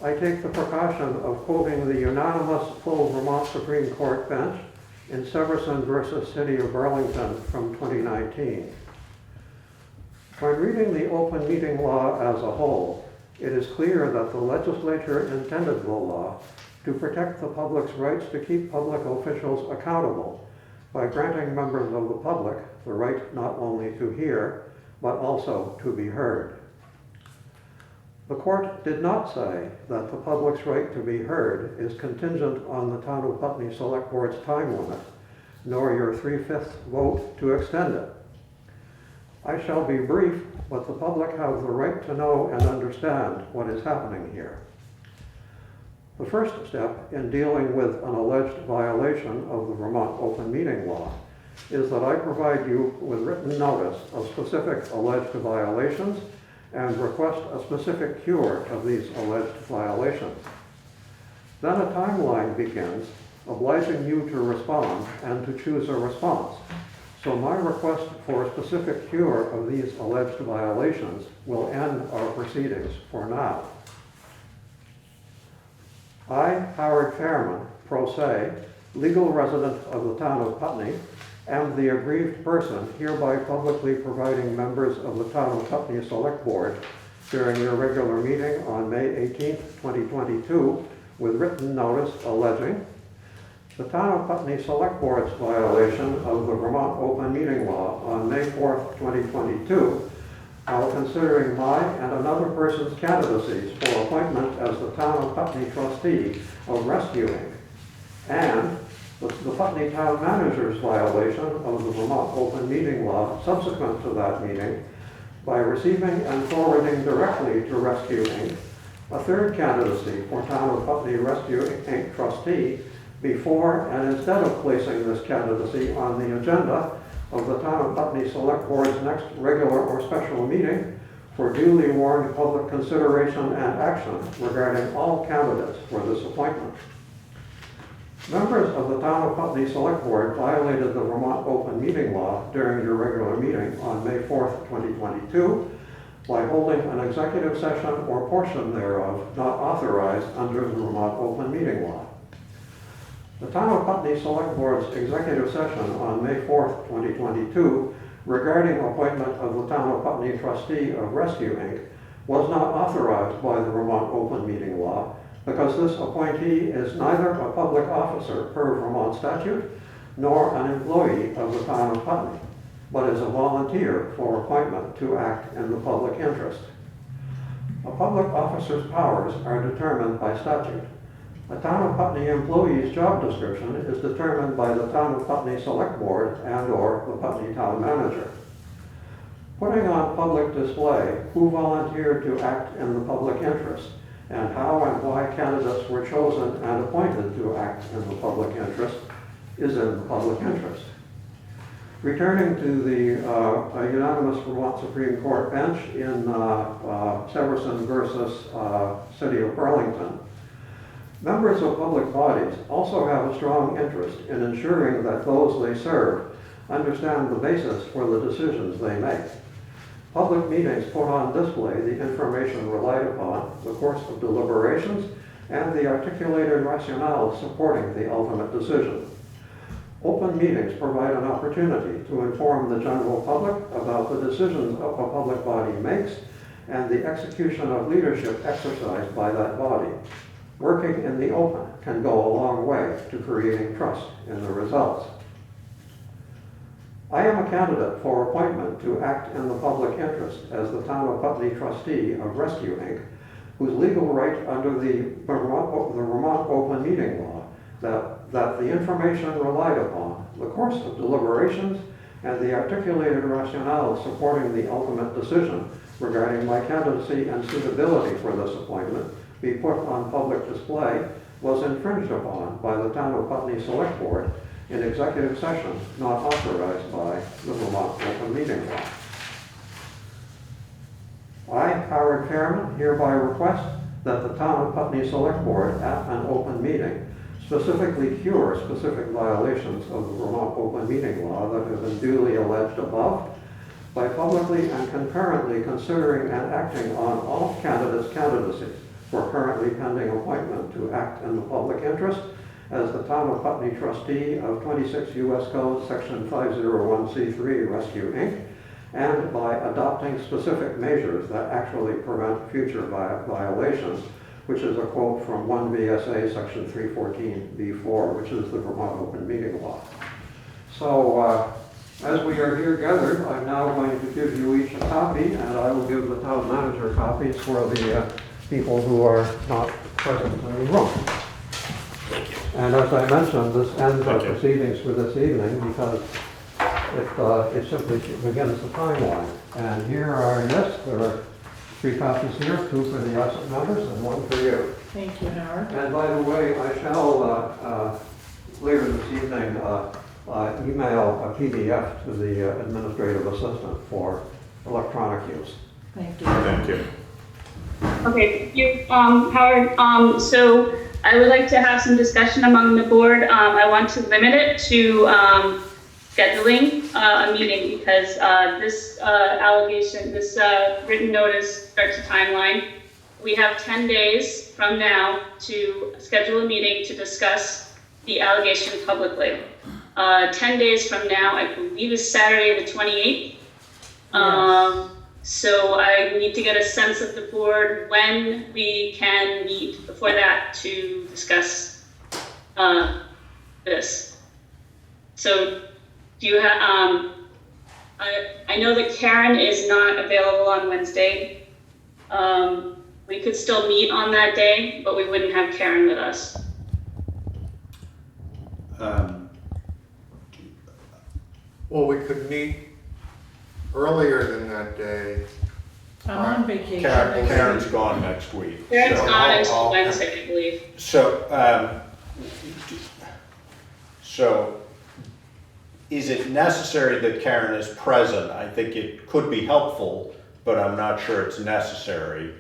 I take the precaution of quoting the unanimous full Vermont Supreme Court bench in Severson versus City of Burlington from 2019. When reading the open meeting law as a whole, it is clear that the legislature intended the law to protect the public's rights to keep public officials accountable by granting members of the public the right not only to hear, but also to be heard. The court did not say that the public's right to be heard is contingent on the Town of Putney Select Board's time limit, nor your 3/5 vote to extend it. I shall be brief, but the public have the right to know and understand what is happening here. The first step in dealing with an alleged violation of the Vermont Open Meeting Law is that I provide you with written notice of specific alleged violations and request a specific cure of these alleged violations. Then a timeline begins, obliging you to respond and to choose a response. So my request for a specific cure of these alleged violations will end our proceedings for now. I, Howard Fairman, pro se, legal resident of the Town of Putney, am the aggrieved person hereby publicly providing members of the Town of Putney Select Board during their regular meeting on May 18, 2022, with written notice alleging the Town of Putney Select Board's violation of the Vermont Open Meeting Law on May 4, 2022, while considering my and another person's candidacies for appointment as the Town of Putney trustee of rescuing, and the Putney Town Manager's violation of the Vermont Open Meeting Law subsequent to that meeting by receiving and forwarding directly to Rescue Inc. a third candidacy for Town of Putney Rescue Inc. trustee before and instead of placing this candidacy on the agenda of the Town of Putney Select Board's next regular or special meeting for duly warned public consideration and action regarding all candidates for this appointment. Members of the Town of Putney Select Board violated the Vermont Open Meeting Law during your regular meeting on May 4th, 2022 by holding an executive session or portion thereof not authorized under the Vermont Open Meeting Law. The Town of Putney Select Board's executive session on May 4th, 2022 regarding appointment of the Town of Putney trustee of Rescue Inc. was not authorized by the Vermont Open Meeting Law because this appointee is neither a public officer per Vermont statute nor an employee of the Town of Putney, but is a volunteer for appointment to act in the public interest. A public officer's powers are determined by statute. A Town of Putney employee's job description is determined by the Town of Putney Select Board and/or the Putney Town Manager. Putting on public display who volunteered to act in the public interest and how and why candidates were chosen and appointed to act in the public interest is in the public interest. Returning to the unanimous Vermont Supreme Court bench in Severson versus City of Burlington, members of public bodies also have a strong interest in ensuring that those they serve understand the basis for the decisions they make. Public meetings put on display the information relied upon, the course of deliberations, and the articulated rationale supporting the ultimate decision. Open meetings provide an opportunity to inform the general public about the decisions a public body makes and the execution of leadership exercised by that body. Working in the open can go a long way to creating trust in the results. I am a candidate for appointment to act in the public interest as the Town of Putney trustee of Rescue Inc., whose legal right under the Vermont Open Meeting Law that the information relied upon, the course of deliberations, and the articulated rationale supporting the ultimate decision regarding my candidacy and suitability for this appointment be put on public display was infringed upon by the Town of Putney Selectboard in executive session not authorized by the Vermont Open Meeting Law. I, Howard Fairman, hereby request that the Town of Putney Selectboard at an open meeting specifically cure specific violations of the Vermont Open Meeting Law that have been duly alleged above by publicly and concurrently considering and acting on all candidates' candidacies for currently pending appointment to act in the public interest as the Town of Putney trustee of 26 U.S. Code Section 501c3 Rescue Inc., and by adopting specific measures that actually prevent future violations, which is a quote from 1 VSA Section 314b4, which is the Vermont Open Meeting Law. So as we are here gathered, I'm now going to give you each a copy, and I will give the town manager copies for the people who are not present in the room. Thank you. And as I mentioned, this ends our Thank you. proceedings for this evening because it simply begins the timeline. And here are, yes, there are 3 copies here, 2 for the absent members and 1 for you. Thank you, Howard. And by the way, I shall later this evening email a PDF to the administrative assistant for electronic use. Thank you. Thank you. Okay, thank you, Howard. So I would like to have some discussion among the board. I want to limit it to scheduling a meeting because this allegation, this written notice starts a timeline. We have 10 days from now to schedule a meeting to discuss the allegation publicly. 10 days from now, I believe is Saturday the 28th. Yes. So I need to get a sense of the board when we can meet before that to discuss this. So do you have, I know that Karen is not available on Wednesday. We could still meet on that day, but we wouldn't have Karen with us. Well, we could meet earlier than that day. I'm on vacation. Karen's gone next week. Karen's so- gone until Wednesday, I believe. So is it necessary that Karen is present? I think it could be helpful, but I'm not sure it's necessary.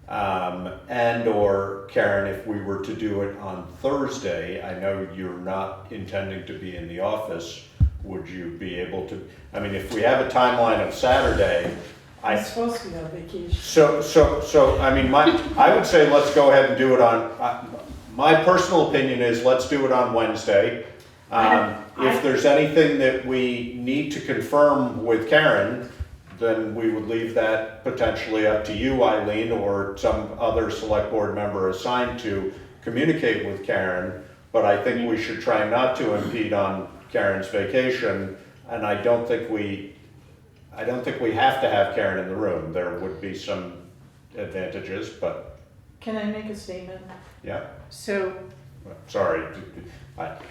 And or Karen, if we were to do it on Thursday, I know you're not intending to be in the office. Would you be able to, I mean, if we have a timeline of Saturday, I'm supposed to be on vacation. So, I mean, I would say let's go ahead and do it on, my personal opinion is let's do it on Wednesday. If there's anything that we need to confirm with Karen, then we would leave that potentially up to you, Eileen, or some other select board member assigned to communicate with Karen. But I think we should try not to impede on Karen's vacation, and I don't think we have to have Karen in the room. There would be some advantages, but Can I make a statement? yeah. So, Sorry.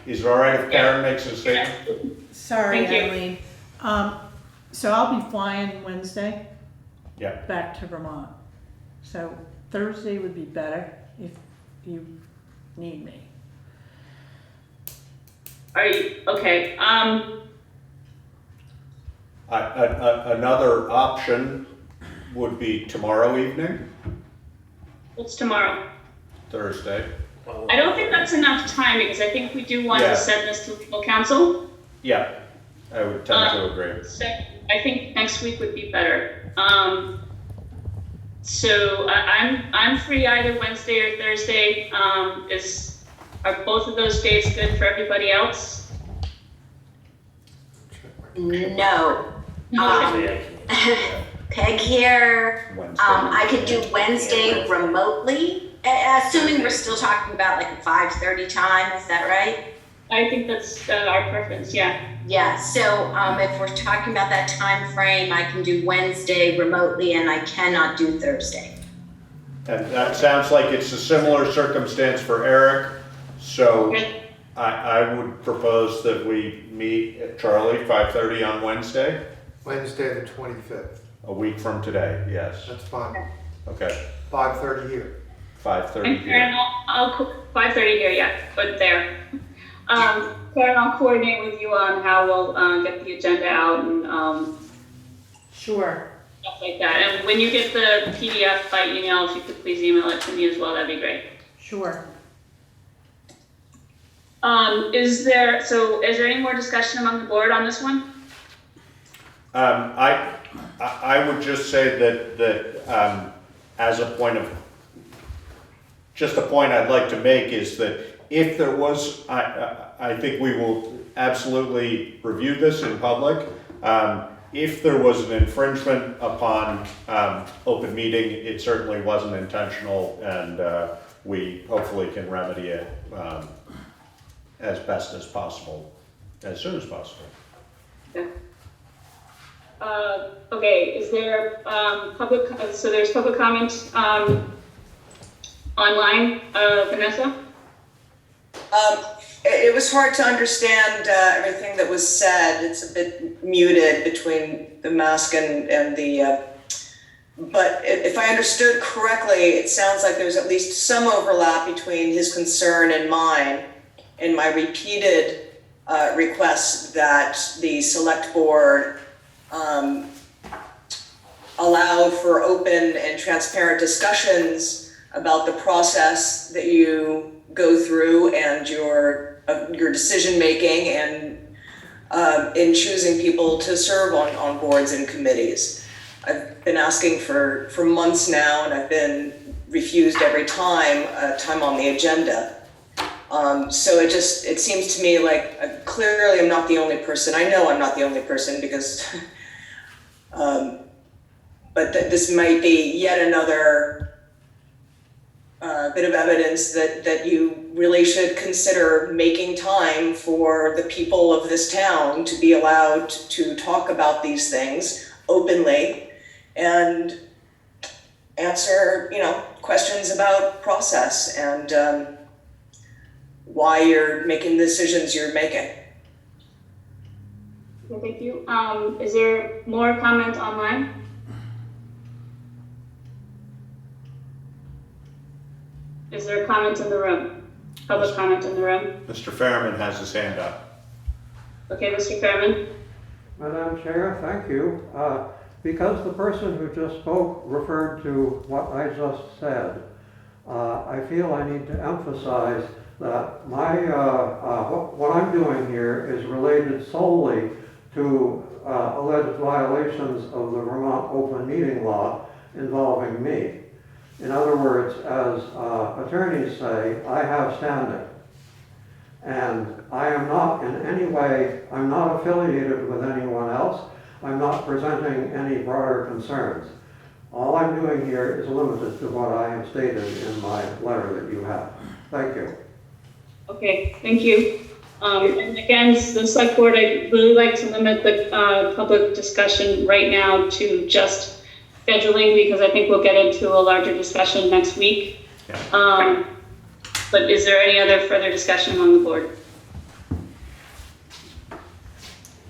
Is it all right if Karen makes a statement? sorry, Thank you. Eileen. So I'll be flying Wednesday Yeah. back to Vermont. So Thursday would be better if you need me. Are you, okay, Another option would be tomorrow evening, What's tomorrow? Thursday. I don't think that's enough time because I think we do want Yeah. to send this to legal counsel. Yeah, I would tend to agree. So I think next week would be better. So I'm free either Wednesday or Thursday. Are both of those days good for everybody else? No. Okay. Peg here, Wednesday. I could do Wednesday remotely, assuming we're still talking about like a 5:30 time, is that right? I think that's our preference, yeah. Yeah, so if we're talking about that time frame, I can do Wednesday remotely and I cannot do Thursday. And that sounds like it's a similar circumstance for Eric, so Okay. I would propose that we meet at Charlie, 5:30 on Wednesday, Wednesday, the 25th. a week from today, yes. That's fine. Okay, 5:30 here. 5:30 And Karen, here. I'll 5:30 here, yeah, but there. Karen, I'll coordinate with you on how we'll get the agenda out and Sure. stuff like that. And when you get the PDF by email, if you could please email it to me as well, that'd be great. Sure. Is there any more discussion among the board on this one? I would just say that as a point I'd like to make is that if there was, I think we will absolutely review this in public. If there was an infringement upon open meeting, it certainly wasn't intentional, and we hopefully can remedy it as best as possible, as soon as possible. Okay. Okay, is there so there's public comment online, Vanessa? It was hard to understand everything that was said. It's a bit muted between the mask and the, but if I understood correctly, it sounds like there's at least some overlap between his concern and mine in my repeated requests that the select board allow for open and transparent discussions about the process that you go through and your decision making and in choosing people to serve on boards and committees. I've been asking for months now, and I've been refused every time on the agenda. So it seems to me like clearly I'm not the only person. I know I'm not the only person because, but this might be yet another bit of evidence that you really should consider making time for the people of this town to be allowed to talk about these things openly and answer, questions about process and why you're making the decisions you're making. Okay, thank you. Is there more comment online? Is there a comment in the room? Public comment in the room? Mr. Fairman has his hand up. Okay, Mr. Fairman? Madam Chair, thank you. Because the person who just spoke referred to what I just said, I feel I need to emphasize that what I'm doing here is related solely to alleged violations of the Vermont open meeting law involving me. In other words, as attorneys say, I have standing. And I am not in any way, I'm not affiliated with anyone else. I'm not presenting any broader concerns. All I'm doing here is limited to what I have stated in my letter that you have. Thank you. Okay, thank you. And again, the select board, I'd really like to limit the public discussion right now to just scheduling, because I think we'll get into a larger discussion next week. Yeah. But is there any other further discussion among the board?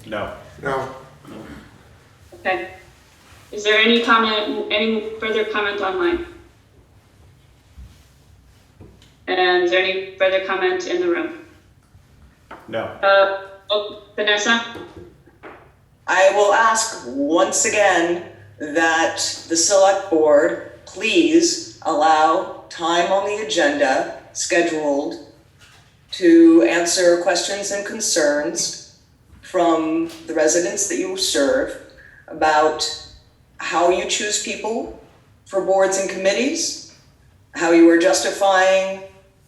No. No, Okay. Is there any further comment online? And is there any further comment in the room? No. Vanessa? I will ask once again that the select board please allow time on the agenda scheduled to answer questions and concerns from the residents that you serve about how you choose people for boards and committees, how you are justifying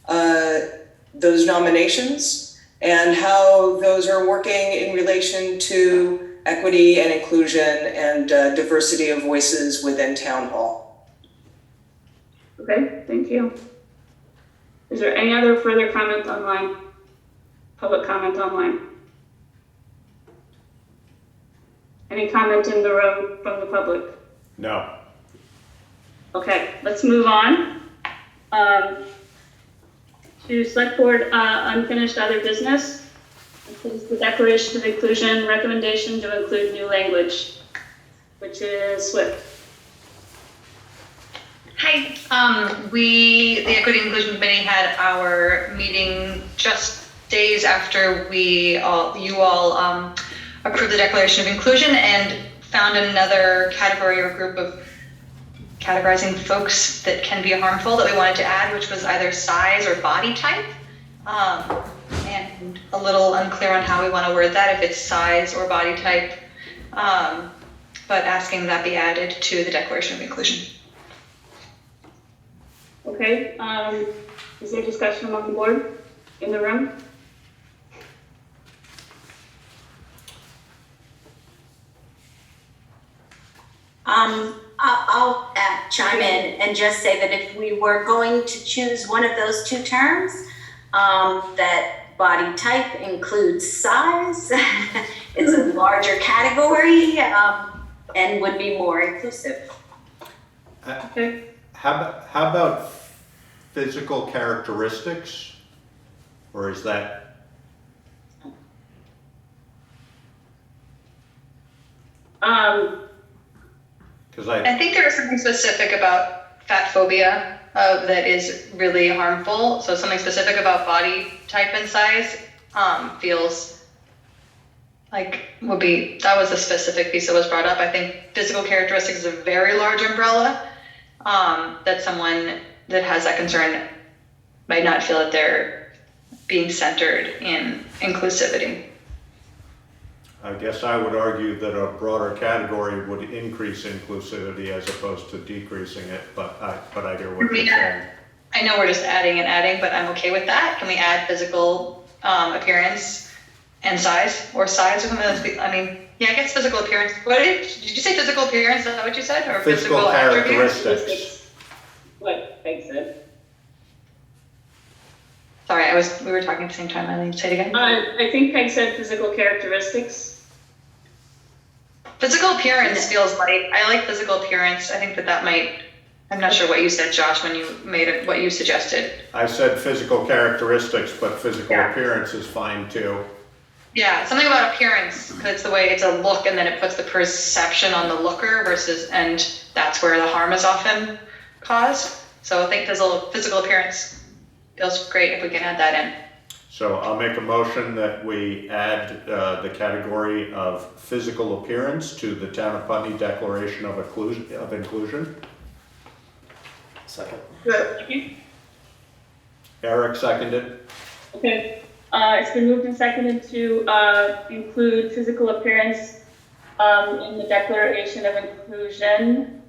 those nominations, and how those are working in relation to equity and inclusion and diversity of voices within town hall. Okay, thank you. Is there any other further comment online? Public comment online? Any comment in the room from the public? No. Okay, let's move on. To select board unfinished other business. This is the Declaration of Inclusion recommendation to include new language, which is Swift. Hi, the Equity and Inclusion Committee had our meeting just days after you all approved the Declaration of Inclusion and found another category or group of categorizing folks that can be harmful that we wanted to add, which was either size or body type. And a little unclear on how we want to word that, if it's size or body type, but asking that be added to the Declaration of Inclusion. Okay, is there discussion among the board in the room? I'll chime in and just say that if we were going to choose one of those two terms, that body type includes size, it's a larger category, and would be more inclusive. Okay. How about physical characteristics? Or is that? Because I think there is something specific about fat phobia that is really harmful. So something specific about body type and size feels like that was a specific piece that was brought up. I think physical characteristics is a very large umbrella that someone that has that concern might not feel that they're being centered in inclusivity. I guess I would argue that a broader category would increase inclusivity as opposed to decreasing it, but I hear what you're saying. I know we're just adding and adding, but I'm okay with that. Can we add physical appearance and size, or size or something? I guess physical appearance. Did you say physical appearance? Is that what you said? Or Physical characteristics. What Peg said. Sorry, we were talking at the same time. I didn't say it again. I think Peg said physical characteristics. Physical appearance feels like, I like physical appearance. I think that might, I'm not sure what you said, Josh, when you made it, what you suggested. I said physical characteristics, but physical appearance is fine too. Yeah, something about appearance, because it's the way it's a look and then it puts the perception on the looker and that's where the harm is often caused. So I think physical appearance feels great if we can add that in. So I'll make a motion that we add the category of physical appearance to the Town of Putney Declaration of Inclusion. Second. Eric seconded. Okay, it's been moved and seconded to include physical appearance in the Declaration of Inclusion.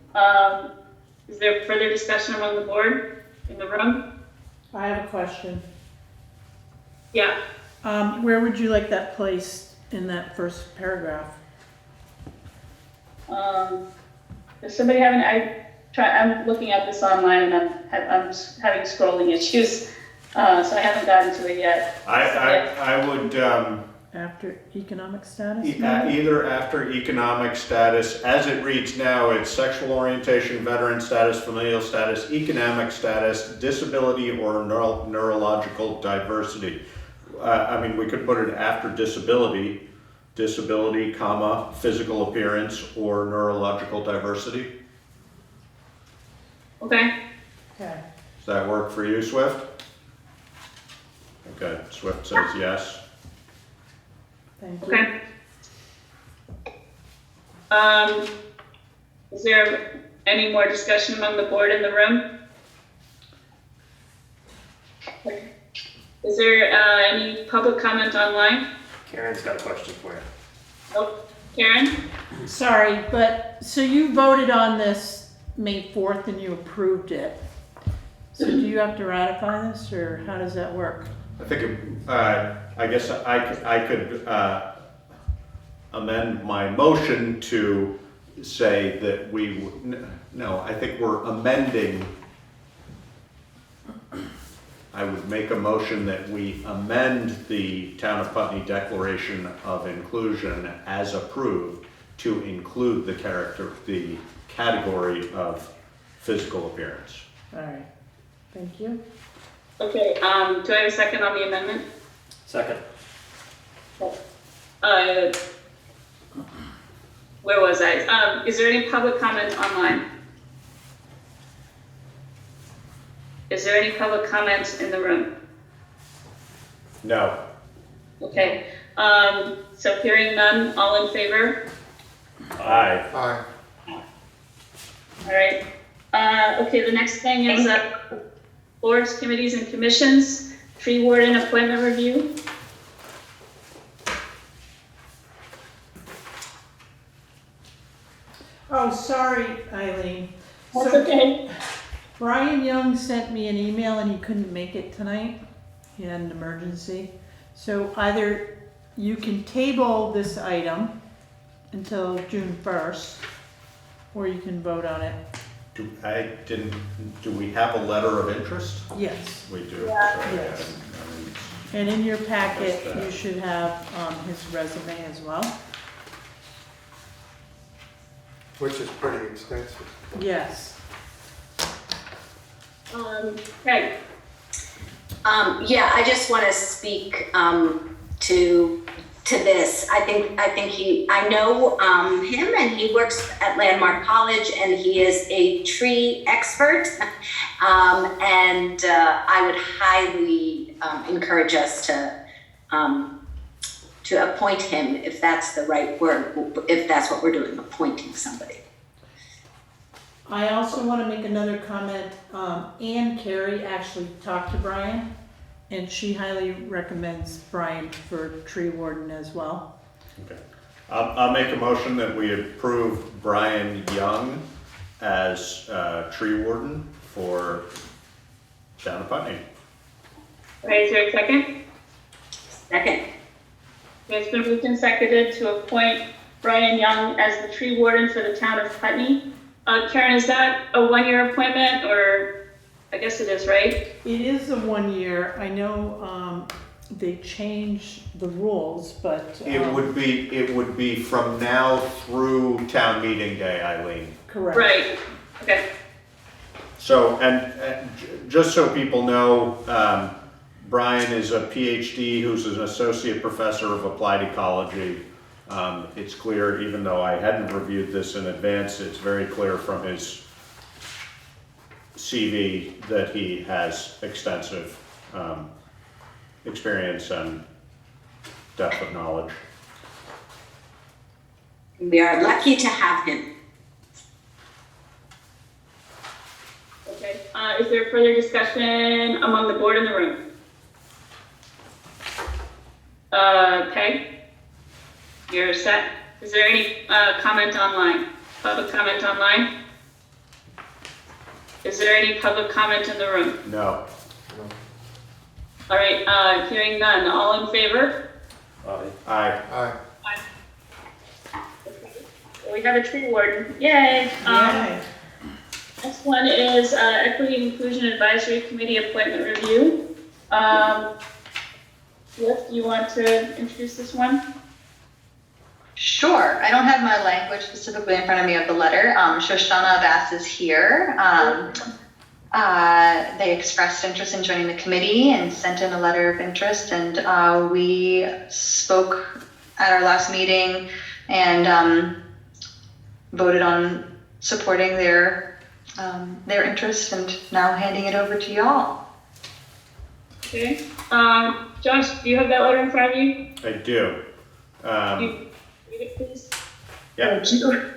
Is there further discussion among the board in the room? I have a question. Yeah. Where would you like that placed in that first paragraph? Does somebody have I'm looking at this online and I'm having scrolling issues, so I haven't gotten to it yet. I would After economic status? either after economic status, as it reads now, it's sexual orientation, veteran status, familial status, economic status, disability, or neurological diversity. We could put it after disability, comma, physical appearance, or neurological diversity. Okay. Okay. Does that work for you, Swift? Okay, Swift says yes. Thank you. Okay. Is there any more discussion among the board in the room? Is there any public comment online? Karen's got a question for you. Nope. Karen? Sorry, but, so you voted on this May 4th and you approved it. So do you have to ratify this, or how does that work? I think, I guess I could amend my motion to say that no, I think we're amending. I would make a motion that we amend the Town of Putney Declaration of Inclusion as approved to include the category of physical appearance. All right, thank you. Okay, do I have a second on the amendment? Second. Where was I? Is there any public comment online? Is there any public comments in the room? No. Okay, so hearing none, all in favor? Aye. Aye. All right. Okay, the next thing is boards, committees, and commissions, tree warden appointment review. Oh, sorry, Eileen. That's So okay. Brian Young sent me an email and he couldn't make it tonight. He had an emergency. So either you can table this item until June 1st, or you can vote on it. Do we have a letter of interest? Yes. We do. Yes. And in your packet, you should have his resume as well. Which is pretty extensive. Yes. Craig. Yeah, I just want to speak to this. I know him, and he works at Landmark College, and he is a tree expert. And I would highly encourage us to appoint him, if that's the right word, if that's what we're doing, appointing somebody. I also want to make another comment. Ann Carey actually talked to Brian, and she highly recommends Brian for tree warden as well. Okay. I'll make a motion that we approve Brian Young as tree warden for Town of Putney. All right, is there a second? Second. It's been moved and seconded to appoint Brian Young as the tree warden for the Town of Putney. Karen, is that a one-year appointment, or I guess it is, right? It is a 1 year. I know they changed the rules, but It would be from now through town meeting day, Eileen. correct. Right. Okay. So, and just so people know, Brian is a PhD who's an associate professor of applied ecology. It's clear, even though I hadn't reviewed this in advance, it's very clear from his CV that he has extensive experience and depth of knowledge. We are lucky to have him. Okay. Is there further discussion among the board in the room? Okay. You're set. Is there any comment online? Public comment online? Is there any public comment in the room? No. All right, hearing none. All in favor? Aye. Aye. Aye. We have a tree warden. Yay. Yay. Next one is Equity and Inclusion Advisory Committee appointment review. Liz, do you want to introduce this one? Sure. I don't have my language specifically in front of me of the letter. Shoshana Bass is here. They expressed interest in joining the committee and sent in a letter of interest, and we spoke at our last meeting and voted on supporting their interest, and now handing it over to y'all. Okay. Josh, do you have that letter in front of you? I do. Can you read it, please? Yeah. Thank you.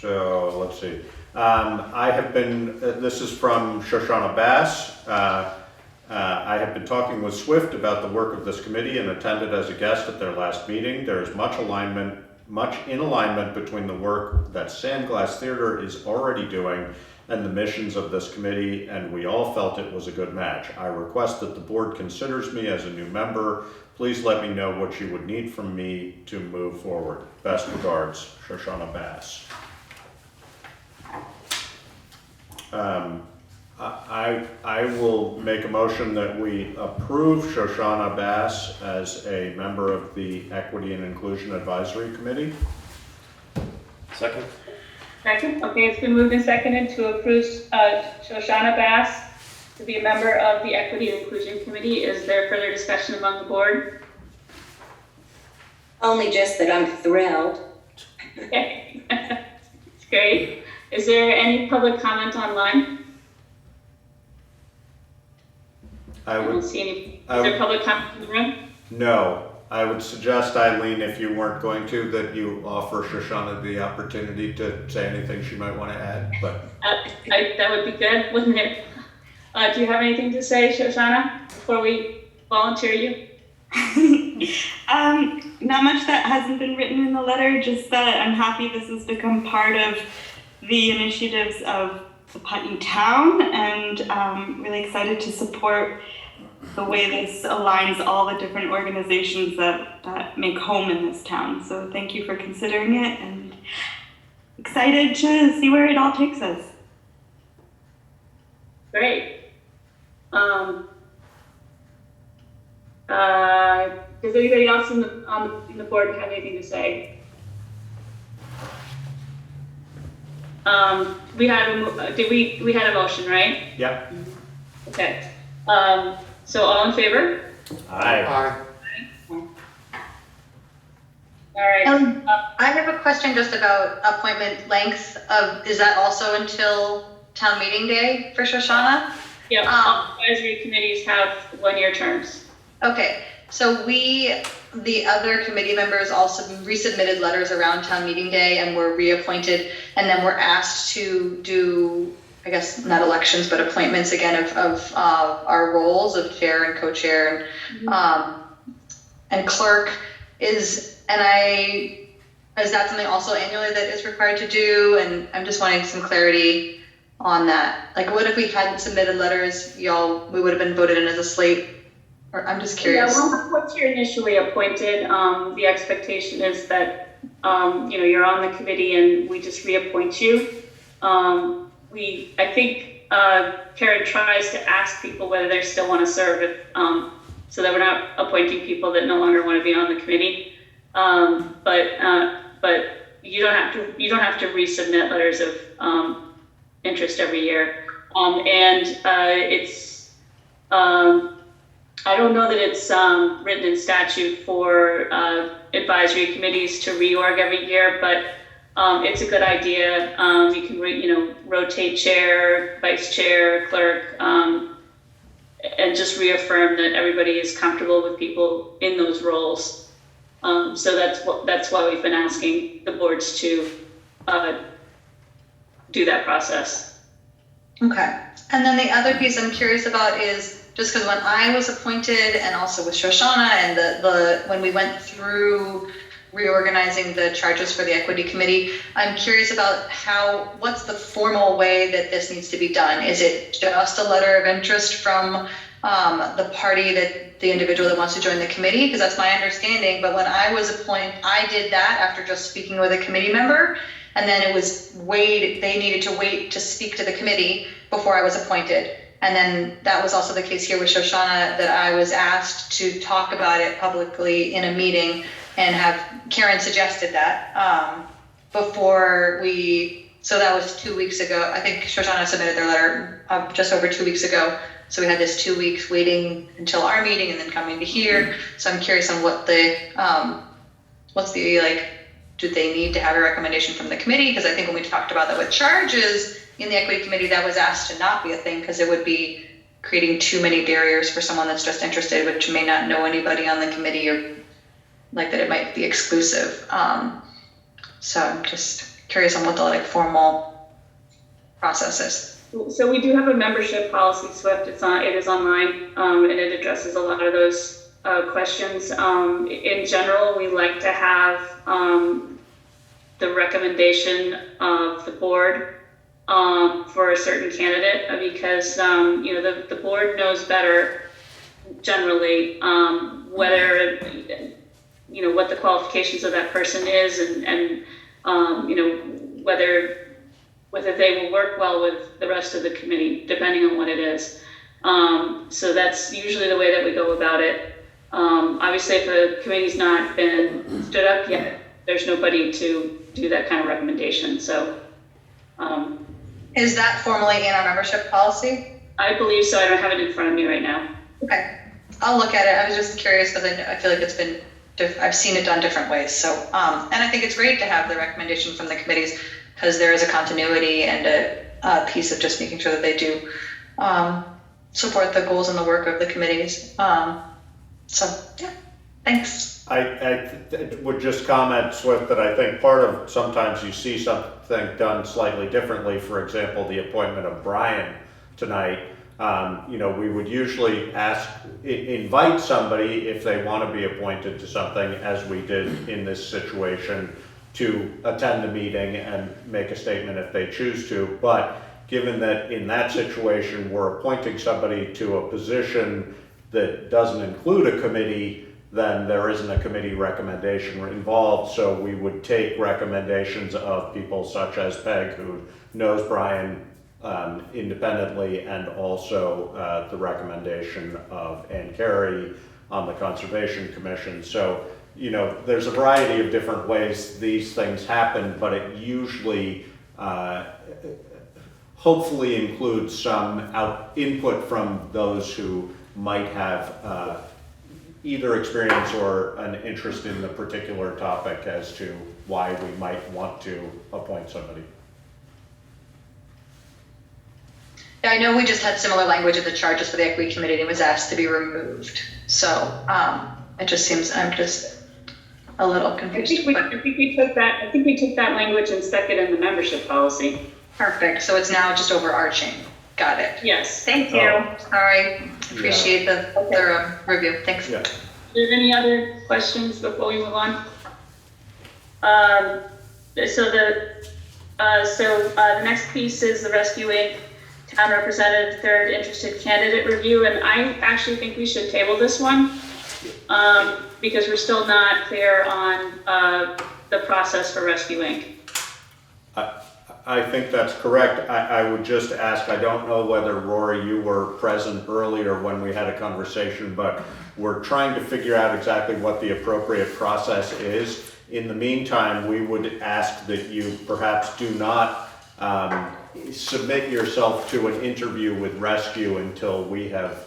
So, let's see. I have been, this is from Shoshana Bass. I have been talking with Swift about the work of this committee and attended as a guest at their last meeting. There is much in alignment between the work that Sandglass Theater is already doing and the missions of this committee, and we all felt it was a good match. I request that the board considers me as a new member. Please let me know what you would need from me to move forward. Best regards, Shoshana Bass. I will make a motion that we approve Shoshana Bass as a member of the Equity and Inclusion Advisory Committee. Second? Second, okay, it's been moved and seconded to approve Shoshana Bass to be a member of the Equity and Inclusion Committee. Is there further discussion among the board? Only just that I'm thrilled. Okay, it's great. Is there any public comment online? I don't see any. Is there public comment in the room? No. I would suggest, Eileen, if you weren't going to, that you offer Shoshana the opportunity to say anything she might want to add, but. That would be good, wouldn't it? Do you have anything to say, Shoshana, before we volunteer you? Not much that hasn't been written in the letter, just that I'm happy this has become part of the initiatives of the Putney town, and really excited to support the way this aligns all the different organizations that make home in this town. So thank you for considering it, and excited to see where it all takes us. Great. Does anybody else in the board have anything to say? We had a motion, right? Yep. Okay. So all in favor? Aye. All right. I have a question just about appointment length is that also until town meeting day for Shoshana? Yeah, all advisory committees have 1-year terms. Okay, so the other committee members also resubmitted letters around town meeting day and were reappointed, and then were asked to do, I guess, not elections, but appointments again of our roles of chair and co-chair and clerk. Is that something also annually that is required to do? And I'm just wanting some clarity on that. Like, what if we hadn't submitted letters, we would have been voted in as a slate? Or I'm just curious. Yeah, well, once you're initially appointed, the expectation is that you're on the committee and we just reappoint you. I think Karen tries to ask people whether they still want to serve, so that we're not appointing people that no longer want to be on the committee. But you don't have to resubmit letters of interest every year. I don't know that it's written in statute for advisory committees to reorg every year, but it's a good idea. You can rotate chair, vice chair, clerk, and just reaffirm that everybody is comfortable with people in those roles. So that's why we've been asking the boards to do that process. Okay. And then the other piece I'm curious about is, just because when I was appointed, and also with Shoshana, and when we went through reorganizing the charges for the equity committee, I'm curious about what's the formal way that this needs to be done? Is it just a letter of interest from the party, that the individual that wants to join the committee? Because that's my understanding. But when I was appointed, I did that after just speaking with a committee member, and then they needed to wait to speak to the committee before I was appointed. And then that was also the case here with Shoshana, that I was asked to talk about it publicly in a meeting, and Karen suggested that so that was 2 weeks ago. I think Shoshana submitted their letter just over 2 weeks ago. So we had this 2 weeks waiting until our meeting and then coming to here. So I'm curious on do they need to have a recommendation from the committee? Because I think when we talked about that with charges in the equity committee, that was asked to not be a thing, because it would be creating too many barriers for someone that's just interested, which may not know anybody on the committee, or like that it might be exclusive. So I'm just curious on what the like formal process is. So we do have a membership policy, Swift. It is online, and it addresses a lot of those questions. In general, we like to have the recommendation of the board for a certain candidate, because the board knows better generally whether what the qualifications of that person is, and whether they will work well with the rest of the committee, depending on what it is. So that's usually the way that we go about it. Obviously, if a committee's not been stood up yet, there's nobody to do that kind of recommendation. So Is that formally in our membership policy? I believe so. I don't have it in front of me right now. Okay, I'll look at it. I was just curious because I feel like I've seen it done different ways. So, and I think it's great to have the recommendation from the committees, because there is a continuity and a piece of just making sure that they do support the goals and the work of the committees. So yeah, thanks. I would just comment, Swift, that I think part of sometimes you see something done slightly differently. For example, the appointment of Brian tonight. We would usually invite somebody if they want to be appointed to something, as we did in this situation, to attend the meeting and make a statement if they choose to. But given that in that situation we're appointing somebody to a position that doesn't include a committee, then there isn't a committee recommendation involved. So we would take recommendations of people such as Peg, who knows Brian independently, and also the recommendation of Ann Carey on the Conservation Commission. So, there's a variety of different ways these things happen, but it usually hopefully includes some input from those who might have either experience or an interest in the particular topic as to why we might want to appoint somebody. Yeah, I know we just had similar language of the charges for the equity committee, and it was asked to be removed. So it just seems, I'm just a little confused. I think we took that language and stuck it in the membership policy. Perfect. So it's now just overarching. Got it. Yes. Thank you. All right. Appreciate the thorough review. Thanks. Yeah. Are there any other questions before we move on? The next piece is the Rescue Inc. Town Representative Third Interested Candidate Review, and I actually think we should table this one because we're still not clear on the process for Rescue Inc. I think that's correct. I would just ask, I don't know whether, Rory, you were present earlier when we had a conversation, but we're trying to figure out exactly what the appropriate process is. In the meantime, we would ask that you perhaps do not submit yourself to an interview with Rescue until we have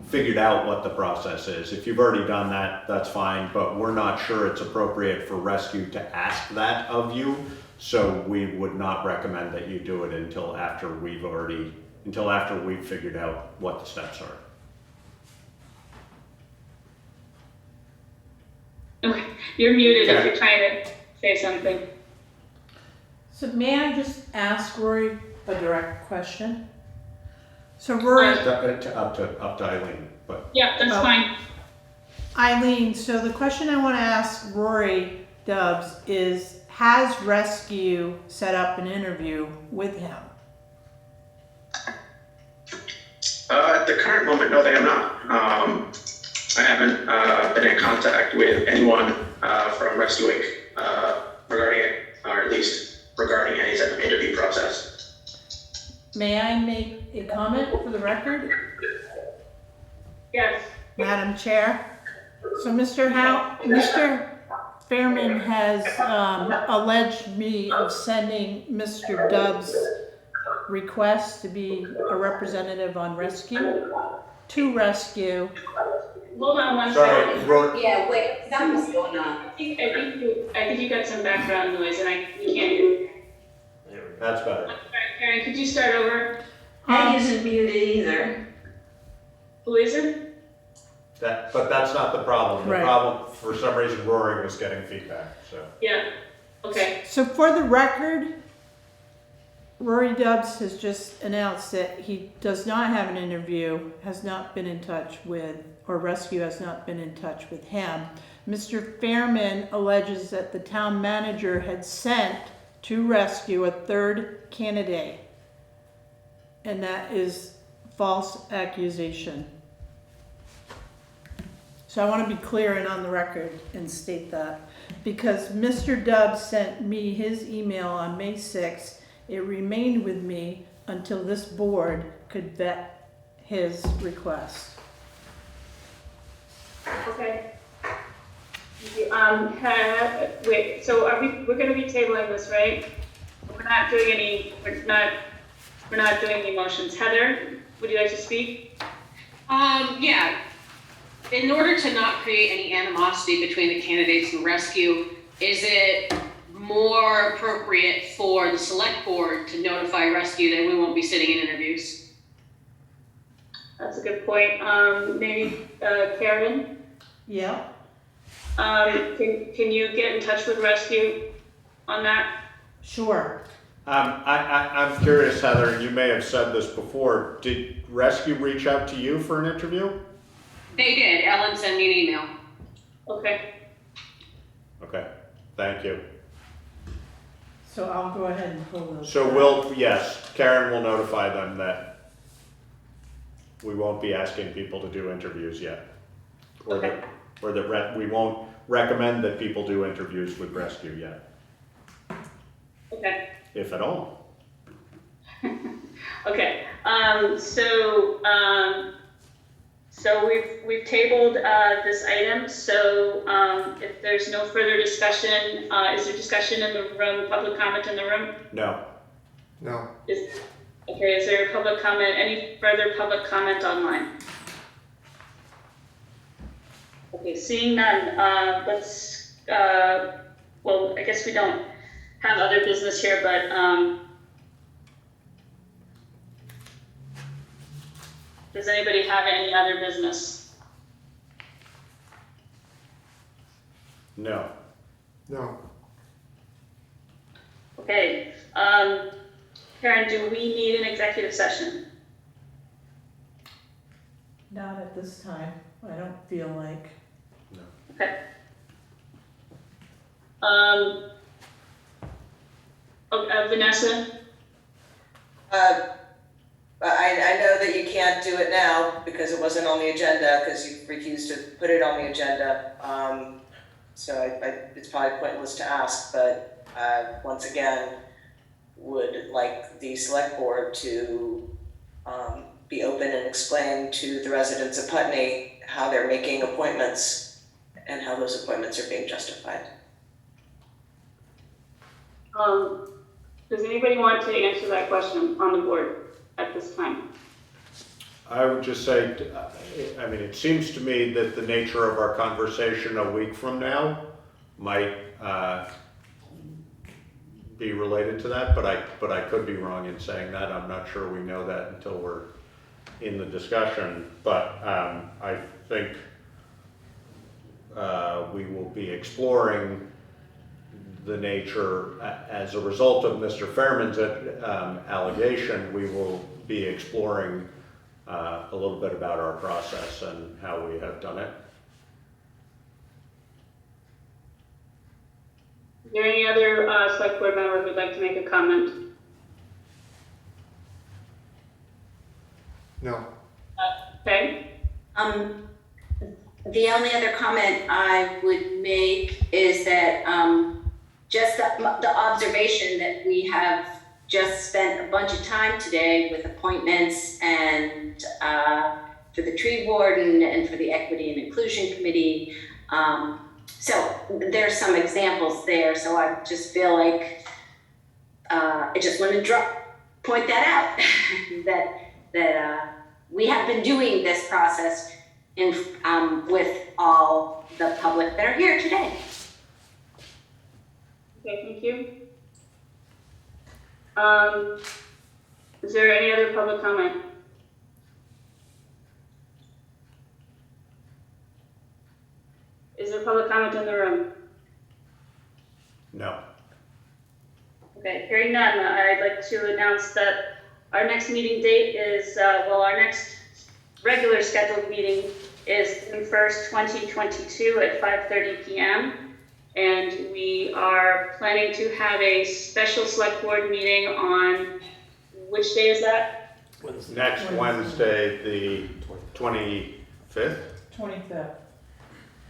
figured out what the process is. If you've already done that, that's fine, but we're not sure it's appropriate for Rescue to ask that of you. So we would not recommend that you do it until after we've figured out what the steps are. Okay, you're muted if you're trying to say something. So may I just ask Rory a direct question? So Rory, Up to Eileen, but Yeah, that's fine. Eileen, so the question I want to ask Rory Dubs is, has Rescue set up an interview with him? At the current moment, no, they have not. I haven't been in contact with anyone from Rescue Inc. Regarding it, or at least regarding any type of interview process. May I make a comment for the record? Yes. Madam Chair. So Mr. Fairman has alleged me of sending Mr. Dubs' request to be a representative on Rescue, to Rescue. Hold on one sorry, second. Rory. Yeah, wait, something's going on. I think you got some background noise, and we can't hear you. That's better. All right, Karen, could you start over? Peg isn't muted either. Who is it? But that's not the problem. The Right. problem, for some reason, Rory was getting feedback, so. Yeah, okay. So for the record, Rory Dubs has just announced that he does not have an interview, has not been in touch with, or Rescue has not been in touch with him. Mr. Fairman alleges that the town manager had sent to Rescue a third candidate. And that is false accusation. So I want to be clear and on the record and state that. Because Mr. Dubs sent me his email on May 6th, it remained with me until this board could vet his request. Okay. Wait, so we're gonna be tabling this, right? We're not doing any motions. Heather, would you like to speak? Yeah. In order to not create any animosity between the candidates and rescue, is it more appropriate for the select board to notify rescue that we won't be sitting in interviews? That's a good point. Maybe Karen? Yeah. Can you get in touch with rescue on that? Sure. I'm curious, Heather, and you may have said this before, did Rescue reach out to you for an interview? They did. Ellen sent me an email. Okay. Okay, thank you. So I'll go ahead and pull those. So yes, Karen will notify them that we won't be asking people to do interviews yet. Okay. We won't recommend that people do interviews with Rescue yet, Okay. if at all. Okay. So we've tabled this item. So if there's no further discussion, is there discussion in the room? Public comment in the room? No. No. Is there public comment? Any further public comment online? Okay, seeing none, let's, well, I guess we don't have other business here, but does anybody have any other business? No. No. Okay, Karen, do we need an executive session? Not at this time. I don't feel like. Okay. Vanessa? I know that you can't do it now because it wasn't on the agenda, because you refused to put it on the agenda. So it's probably pointless to ask, but once again, would like the select board to be open and explain to the residents of Putney how they're making appointments and how those appointments are being justified. Does anybody want to answer that question on the board at this time? I would just say, I mean, it seems to me that the nature of our conversation a week from now might be related to that, but I could be wrong in saying that. I'm not sure we know that until we're in the discussion, but I think we will be exploring the nature, as a result of Mr. Fairman's allegation, we will be exploring a little bit about our process and how we have done it. Is there any other select board member who'd like to make a comment? No. Okay. The only other comment I would make is that just the observation that we have just spent a bunch of time today with appointments and for the tree warden and for the equity and inclusion committee. So there's some examples there. So I just feel like I just want to point that out that we have been doing this process with all the public that are here today. Okay, thank you. Is there any other public comment? Is there public comment in the room? No. Okay, hearing none, I'd like to announce that our next meeting date is, our next regular scheduled meeting is June 1st, 2022 at 5:30 p.m. And we are planning to have a special select board meeting on, which day is that? Next Wednesday, the 25th? 25th.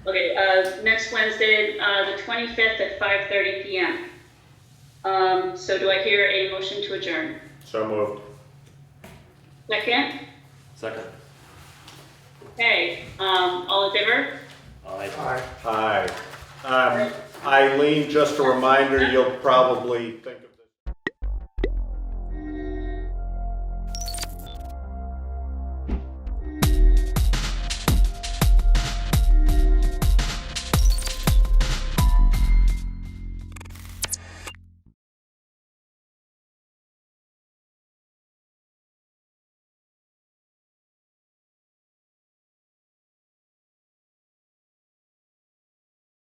Okay, next Wednesday, the 25th at 5:30 p.m. So do I hear a motion to adjourn? So moved. Second? Second. Okay, all in favor? Aye. Aye. Eileen, just a reminder, you'll probably